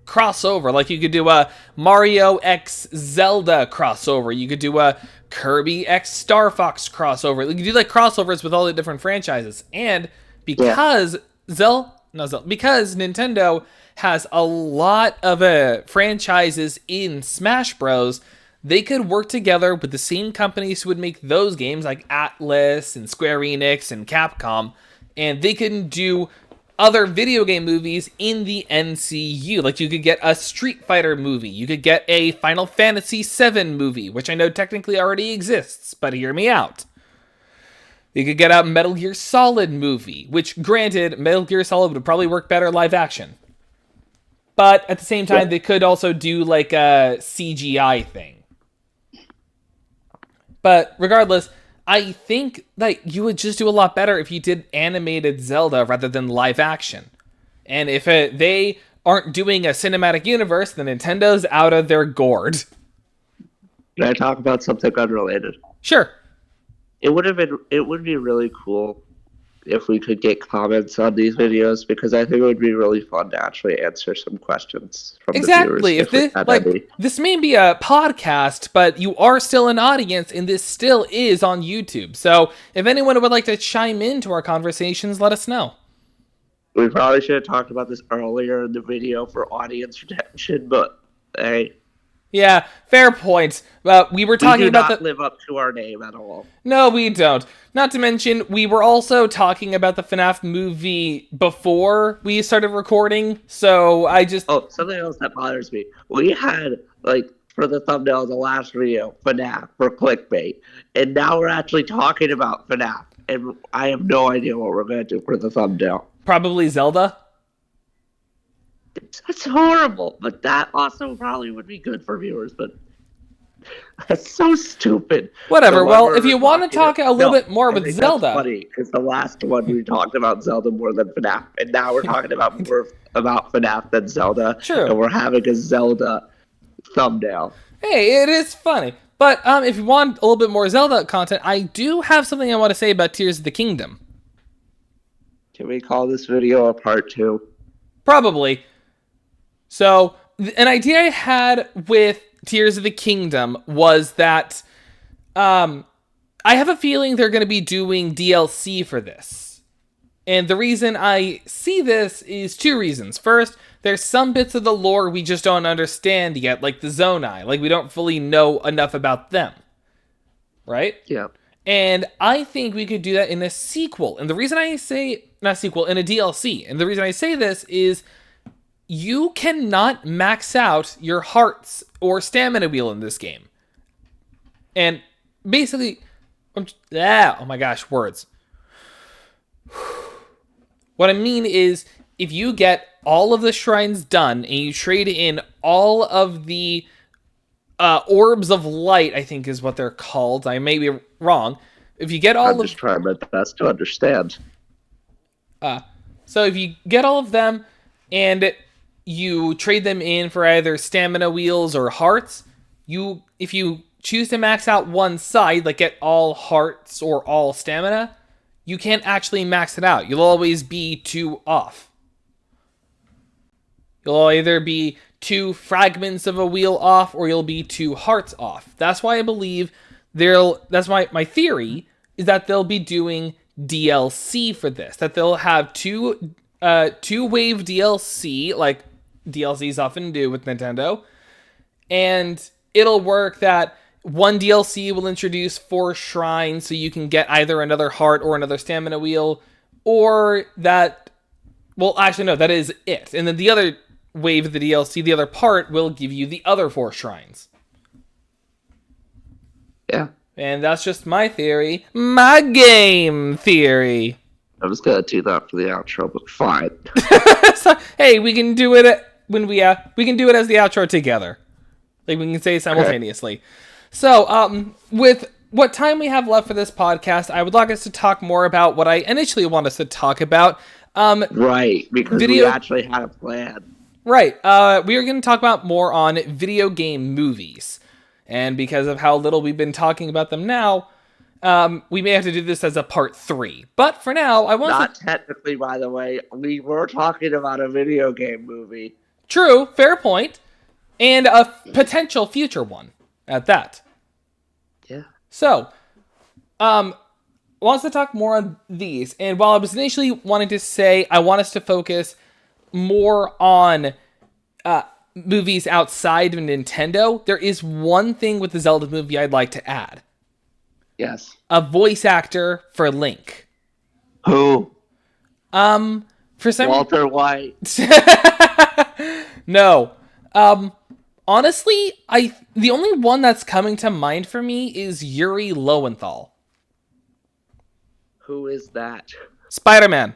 crossover. Like you could do a Mario X Zelda crossover. You could do a Kirby X Star Fox crossover. You could do like crossovers with all the different franchises. And because because Nintendo has a lot of franchises in Smash Bros., they could work together with the same companies who would make those games, like Atlas and Square Enix and Capcom, and they can do other video game movies in the NCU. Like, you could get a Street Fighter movie, you could get a Final Fantasy VII movie, which I know technically already exists, but hear me out. You could get a Metal Gear Solid movie, which, granted, Metal Gear Solid would probably work better live action. But at the same time, they could also do like a CGI thing. But regardless, I think that you would just do a lot better if you did animated Zelda rather than live action. And if they aren't doing a cinematic universe, then Nintendo's out of their gourd. Can I talk about something unrelated? Sure. It would be really cool if we could get comments on these videos, because I think it would be really fun to actually answer some questions from the viewers. This may be a podcast, but you are still an audience, and this still is on YouTube. So if anyone would like to chime into our conversations, let us know. We probably should have talked about this earlier in the video for audience retention, but hey. Yeah, fair point. We were talking about we do not live up to our name at all. No, we don't. Not to mention, we were also talking about the FNAF movie before we started recording, so I just... Oh, something else that bothers me. We had, like, for the thumbnail of the last video, FNAF for clickbait, and now we're actually talking about FNAF, and I have no idea what we're going to do for the thumbnail. Probably Zelda? It's horrible, but that also probably would be good for viewers. But that's so stupid. Whatever. Well, if you want to talk a little bit more with Zelda, that's funny because the last one we talked about Zelda more than FNAF, and now we're talking about more about FNAF than Zelda. True. And we're having a Zelda thumbnail. Hey, it is funny. But if you want a little bit more Zelda content, I do have something I want to say about Tears of the Kingdom. Can we call this video a part 2? Probably. So, an idea I had with Tears of the Kingdom was that I have a feeling they're going to be doing DLC for this. And the reason I see this is 2 reasons. First, there's some bits of the lore we just don't understand yet, like the Zonai. Like, we don't fully know enough about them. Right? Yeah. And I think we could do that in a sequel. And the reason I say, not sequel, in a DLC. And the reason I say this is you cannot max out your hearts or stamina wheel in this game. And basically, oh my gosh, words. What I mean is, if you get all of the shrines done and you trade in all of the orbs of light, I think is what they're called. I may be wrong. If you get all I'm just trying my best to understand. So if you get all of them and you trade them in for either stamina wheels or hearts, if you choose to max out one side, like get all hearts or all stamina, you can't actually max it out. You'll always be 2 off. You'll either be 2 fragments of a wheel off, or you'll be 2 hearts off. That's why I believe that's my theory is that they'll be doing DLC for this. That they'll have 2 wave DLC, like DLCs often do with Nintendo, and it'll work that one DLC will introduce 4 shrines, so you can get either another heart or another stamina wheel, or that, well, actually no, that is it. And then the other wave of the DLC, the other part, will give you the other 4 shrines. Yeah. And that's just my theory. My game theory. I was gonna do that for the outro, but fine. So, hey, we can do it when we can do it as the outro together. Like, we can say it simultaneously. Okay. So, with what time we have left for this podcast, I would like us to talk more about what I initially want us to talk about. Right, because we actually had a plan. Right. We are going to talk about more on video game movies. And because of how little we've been talking about them now, we may have to do this as a part 3. But for now, I want Not technically, by the way. We were talking about a video game movie. True. Fair point. And a potential future one at that. Yeah. So, wants to talk more on these. And while I was initially wanting to say I want us to focus more on movies outside of Nintendo, there is one thing with the Zelda movie I'd like to add. Yes. A voice actor for Link. Who? For some Walter White. No. Honestly, the only one that's coming to mind for me is Yuri Lowenthal. Who is that? Spider-Man.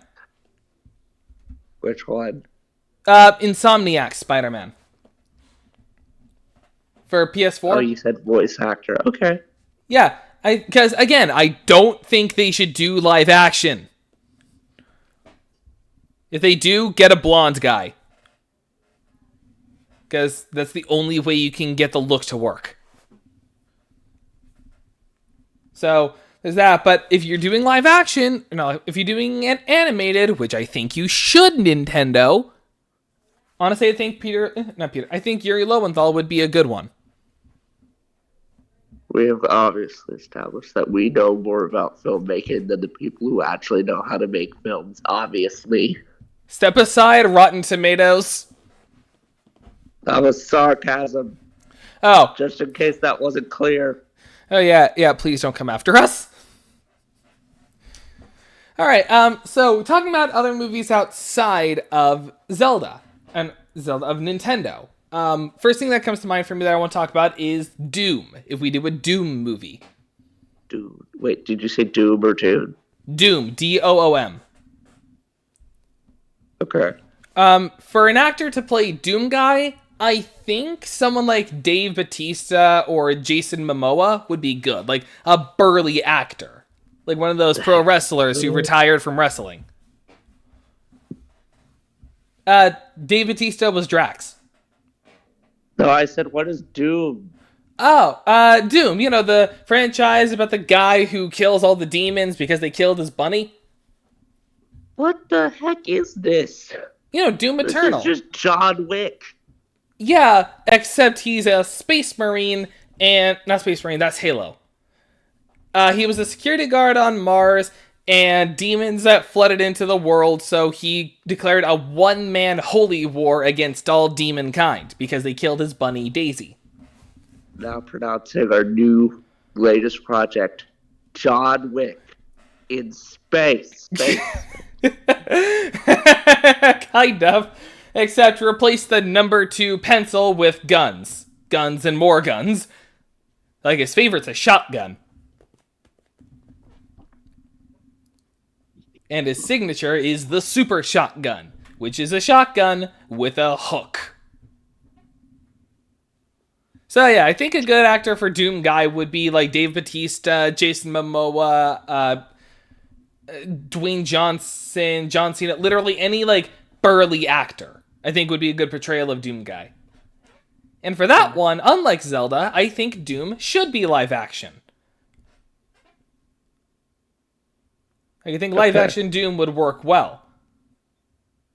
Which one? Insomniac Spider-Man. For PS4. Oh, you said voice actor. Okay. Yeah, because again, I don't think they should do live action. If they do, get a blonde guy. Because that's the only way you can get the look to work. So, there's that. But if you're doing live action, if you're doing an animated, which I think you should, Nintendo, honestly, I think I think Yuri Lowenthal would be a good one. We have obviously established that we know more about filmmaking than the people who actually know how to make films, obviously. Step aside, Rotten Tomatoes. That was sarcasm. Oh. Just in case that wasn't clear. Oh, yeah, please don't come after us. Alright, so talking about other movies outside of Zelda of Nintendo. First thing that comes to mind for me that I want to talk about is Doom. If we do a Doom movie. Doom. Wait, did you say Doom or Dune? Doom. Doom. Okay. For an actor to play Doom Guy, I think someone like Dave Bautista or Jason Momoa would be good. Like a burly actor. Like one of those pro wrestlers who retired from wrestling. Dave Bautista was Drax. No, I said, what is Doom? Oh, Doom. You know, the franchise about the guy who kills all the demons because they killed his bunny? What the heck is this? You know, Doom Eternal. This is just John Wick. Yeah, except he's a space marine and... Not space marine, that's Halo. He was a security guard on Mars, and demons that flooded into the world, so he declared a one-man holy war against all demon kind because they killed his bunny, Daisy. Now pronouncing our new latest project, John Wick in space. Kind of. Except replace the number 2 pencil with guns. Guns and more guns. Like his favorite's a shotgun. And his signature is the super shotgun, which is a shotgun with a hook. So yeah, I think a good actor for Doom Guy would be like Dave Bautista, Jason Momoa, Dwayne Johnson, John Cena, literally any like burly actor, I think would be a good portrayal of Doom Guy. And for that one, unlike Zelda, I think Doom should be live action. I think live action Doom would work well.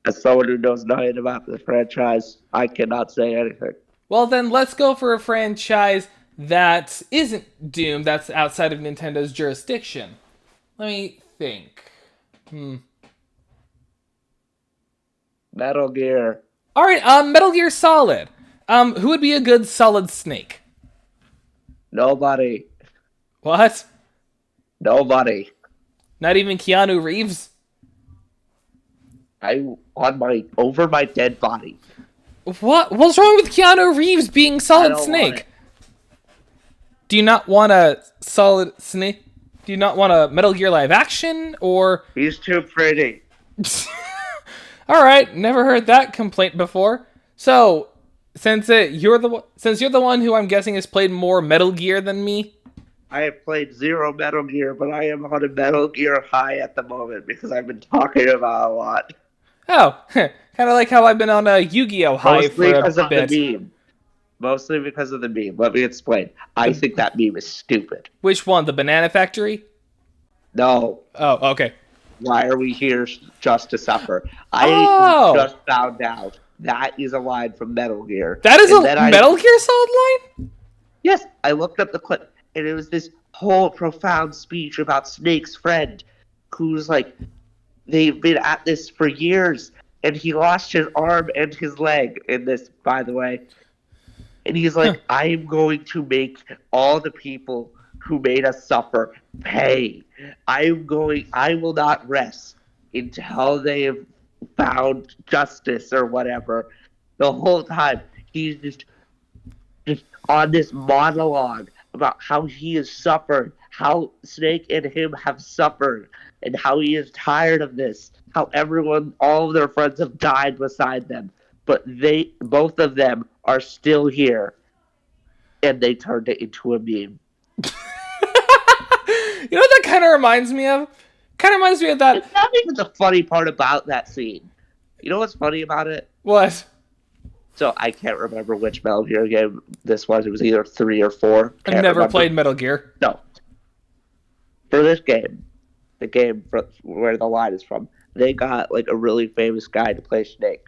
As someone who knows nothing about the franchise, I cannot say anything. Well, then let's go for a franchise that isn't Doom, that's outside of Nintendo's jurisdiction. Let me think. Metal Gear. All right, Metal Gear Solid. Who would be a good Solid Snake? Nobody. What? Nobody. Not even Keanu Reeves? Over my dead body. What? What's wrong with Keanu Reeves being Solid Snake? Do you not want a Solid Snake? Do you not want a Metal Gear live action, or... He's too pretty. Alright, never heard that complaint before. So, since you're the one who I'm guessing has played more Metal Gear than me... I have played 0 Metal Gear, but I am on a Metal Gear high at the moment because I've been talking about it a lot. Oh, kind of like how I've been on a Yu-Gi-Oh high for a bit. Mostly because of the meme. Mostly because of the meme. Let me explain. I think that meme is stupid. Which one? The Banana Factory? No. Oh, okay. Why are we here just to suffer? I just found out that is a line from Metal Gear. That is a Metal Gear Solid line? Yes, I looked up the clip. And it was this whole profound speech about Snake's friend, who's like, they've been at this for years, and he lost his arm and his leg in this, by the way. And he's like, I am going to make all the people who made us suffer pay. I will not rest until they have found justice or whatever. The whole time, he's just on this monologue about how he has suffered, how Snake and him have suffered, and how he is tired of this, how all of their friends have died beside them, but both of them are still here, and they turned it into a meme. You know what that kind of reminds me of? Kind of reminds me of that... It's not even the funny part about that scene. You know what's funny about it? What? So I can't remember which Metal Gear game this was. It was either 3 or 4. I've never played Metal Gear. No. For this game, the game where the line is from, they got like a really famous guy to play Snake.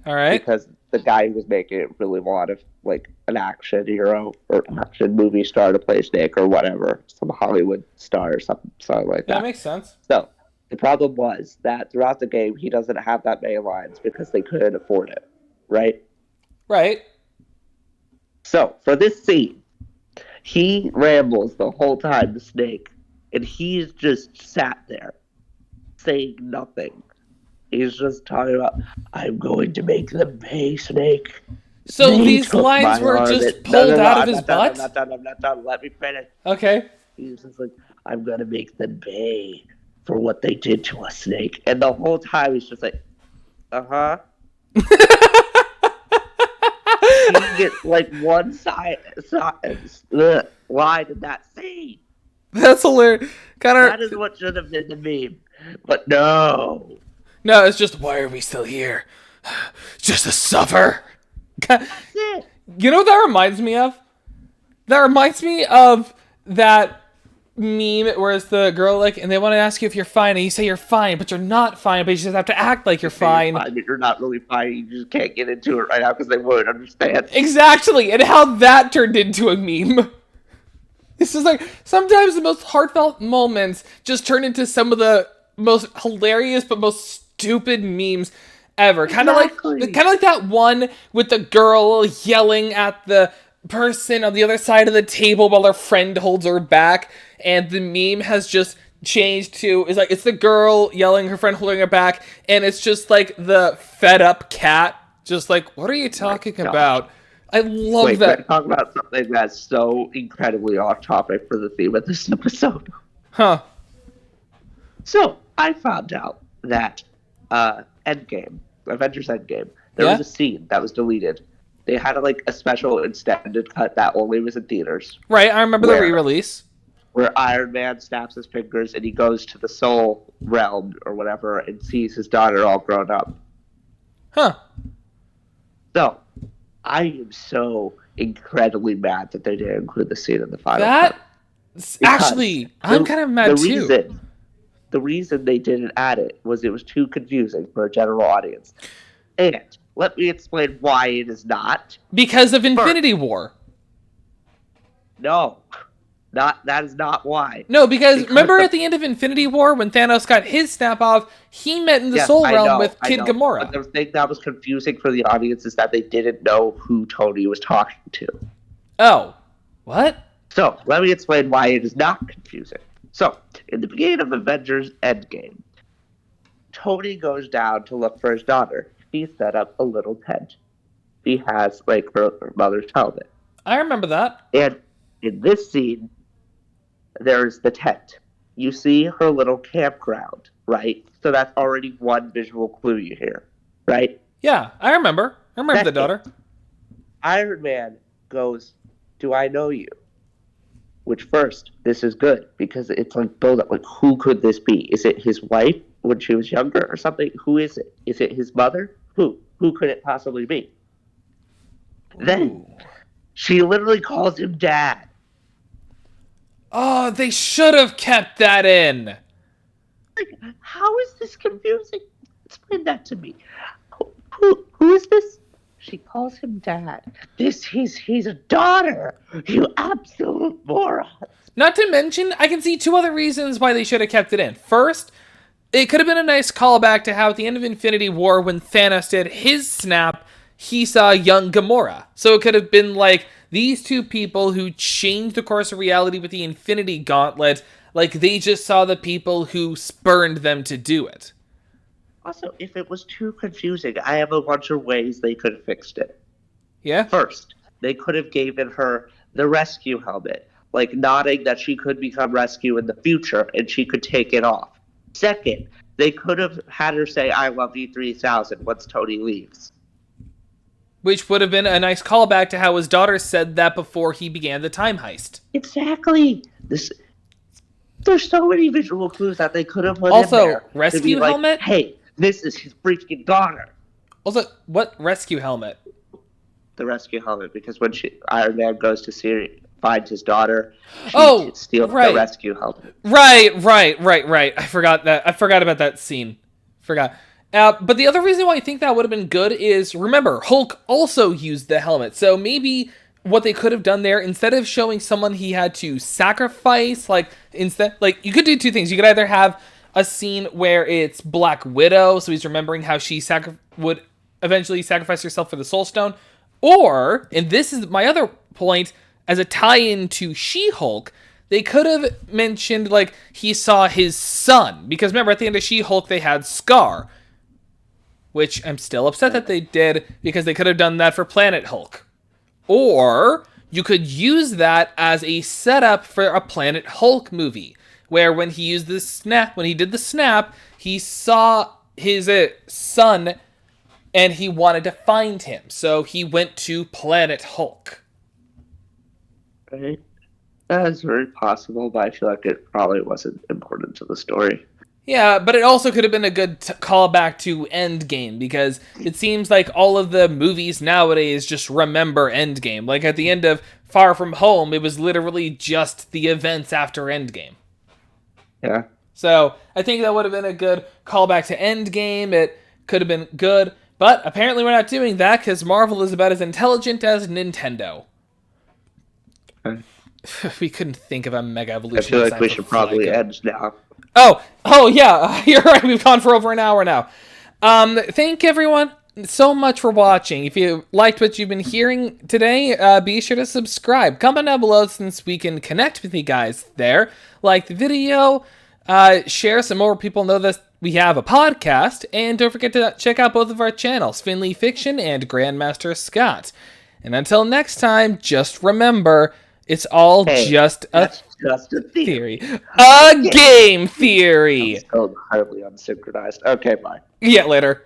All right. Because the guy who was making it really wanted like an action hero or action movie star to play Snake or whatever, some Hollywood star or something like that. That makes sense. So the problem was that throughout the game, he doesn't have that many lines because they couldn't afford it. Right? Right. So, for this scene, he rambles the whole time to Snake, and he's just sat there, saying nothing. He's just talking about, I'm going to make them pay, Snake. So Snake these lines were just pulled out of his butt? I'm not done. Let me finish. Okay. He's just like, I'm going to make them pay for what they did to us, Snake. And the whole time he's just like, Uh-huh. He gets like one line in that scene. That's hilarious. That is what should have been the meme. But no. No, it's just, why are we still here? Just to suffer. That's it. You know what that reminds me of? That reminds me of that meme where it's the girl, like, and they want to ask you if you're fine, and you say you're fine, but you're not fine, but you just have to act like you're fine. But you're not really fine. You just can't get into it right now because they won't understand. Exactly, and how that turned into a meme. This is like, sometimes the most heartfelt moments just turn into some of the most hilarious but most stupid memes ever. Exactly. Kind of like that one with the girl yelling at the person on the other side of the table while her friend holds her back, and the meme has just changed to, it's the girl yelling, her friend holding her back, and it's just like the fed up cat, just like, what are you talking about? I love that. We're talking about something that's so incredibly off topic for the theme of this episode. Huh. So, I found out that Endgame, Avengers Endgame, there was a scene that was deleted. They had a special extended cut that only was in theaters. Right, I remember the re-release. Where Iron Man snaps his fingers and he goes to the soul realm or whatever and sees his daughter all grown up. Huh. So, I am so incredibly mad that they didn't include the scene in the final cut. Actually, I'm kind of mad too. The reason they didn't add it was too confusing for a general audience. And let me explain why it is not. Because of Infinity War. No. That is not why. No, because remember at the end of Infinity War when Thanos got his snap off, he met in the Soul Realm with Kid Gamora. But the thing that was confusing for the audience is that they didn't know who Tony was talking to. Oh. What? So, let me explain why it is not confusing. So, in the beginning of Avengers Endgame, Tony goes down to look for his daughter. He set up a little tent. He has, her mother's helmet. I remember that. And in this scene, there's the tent. You see her little campground, right? So that's already one visual clue you hear, right? Yeah, I remember. The daughter. Iron Man goes, "Do I know you?" Which first, this is good because it's build up. Who could this be? Is it his wife when she was younger or something? Who is it? Is it his mother? Who? Who could it possibly be? Ooh. Then she literally calls him Dad. Oh, they should have kept that in. How is this confusing? Explain that to me. Who is this? She calls him Dad. He's a daughter. You absolute moron. Not to mention, I can see two other reasons why they should have kept it in. First, it could have been a nice callback to how at the end of Infinity War, when Thanos did his snap, he saw young Gamora. So it could have been these two people who changed the course of reality with the Infinity Gauntlet, they just saw the people who spurned them to do it. Also, if it was too confusing, I have a bunch of ways they could have fixed it. Yeah? First, they could have given her the rescue helmet, nodding that she could become rescue in the future and she could take it off. Second, they could have had her say, "I love you 3000" once Tony leaves. Which would have been a nice callback to how his daughter said that before he began the time heist. Exactly. There's so many visual clues that they could have put in there. Also, rescue helmet? Hey, this is his freaking daughter. Also, what rescue helmet? The rescue helmet, because when Iron Man goes to find his daughter, she steals the rescue helmet. Right. I forgot about that scene. But the other reason why I think that would have been good is, remember, Hulk also used the helmet. So maybe what they could have done there, instead of showing someone he had to sacrifice, you could do two things. You could either have a scene where it's Black Widow, so he's remembering how she would eventually sacrifice herself for the Soul Stone, or, and this is my other point, as a tie-in to She-Hulk, they could have mentioned, he saw his son. Because remember, at the end of She-Hulk, they had Scar. Which I'm still upset that they did, because they could have done that for Planet Hulk. Or you could use that as a setup for a Planet Hulk movie, where when he did the snap, he saw his son and he wanted to find him, so he went to Planet Hulk. Right? That is very possible, but I feel like it probably wasn't important to the story. Yeah, but it also could have been a good callback to Endgame, because it seems like all of the movies nowadays just remember Endgame. Like at the end of Far From Home, it was literally just the events after Endgame. Yeah. So I think that would have been a good callback to Endgame. It could have been good, but apparently we're not doing that because Marvel is about as intelligent as Nintendo. Okay. We couldn't think of a Mega I Evolution. feel like we should probably end now. Oh yeah, you're right. We've gone for over an hour now. Thank everyone so much for watching. If you liked what you've been hearing today, be sure to subscribe. Comment down below since we can connect with you guys there. Like the video, share so more people know that we have a podcast, and don't forget to check out both of our channels, Finley Fiction and Grandmaster Scott. And until next time, just remember, it's all just a theory. A game theory! I'm still incredibly unsynchronized. Okay, bye. Yeah, later.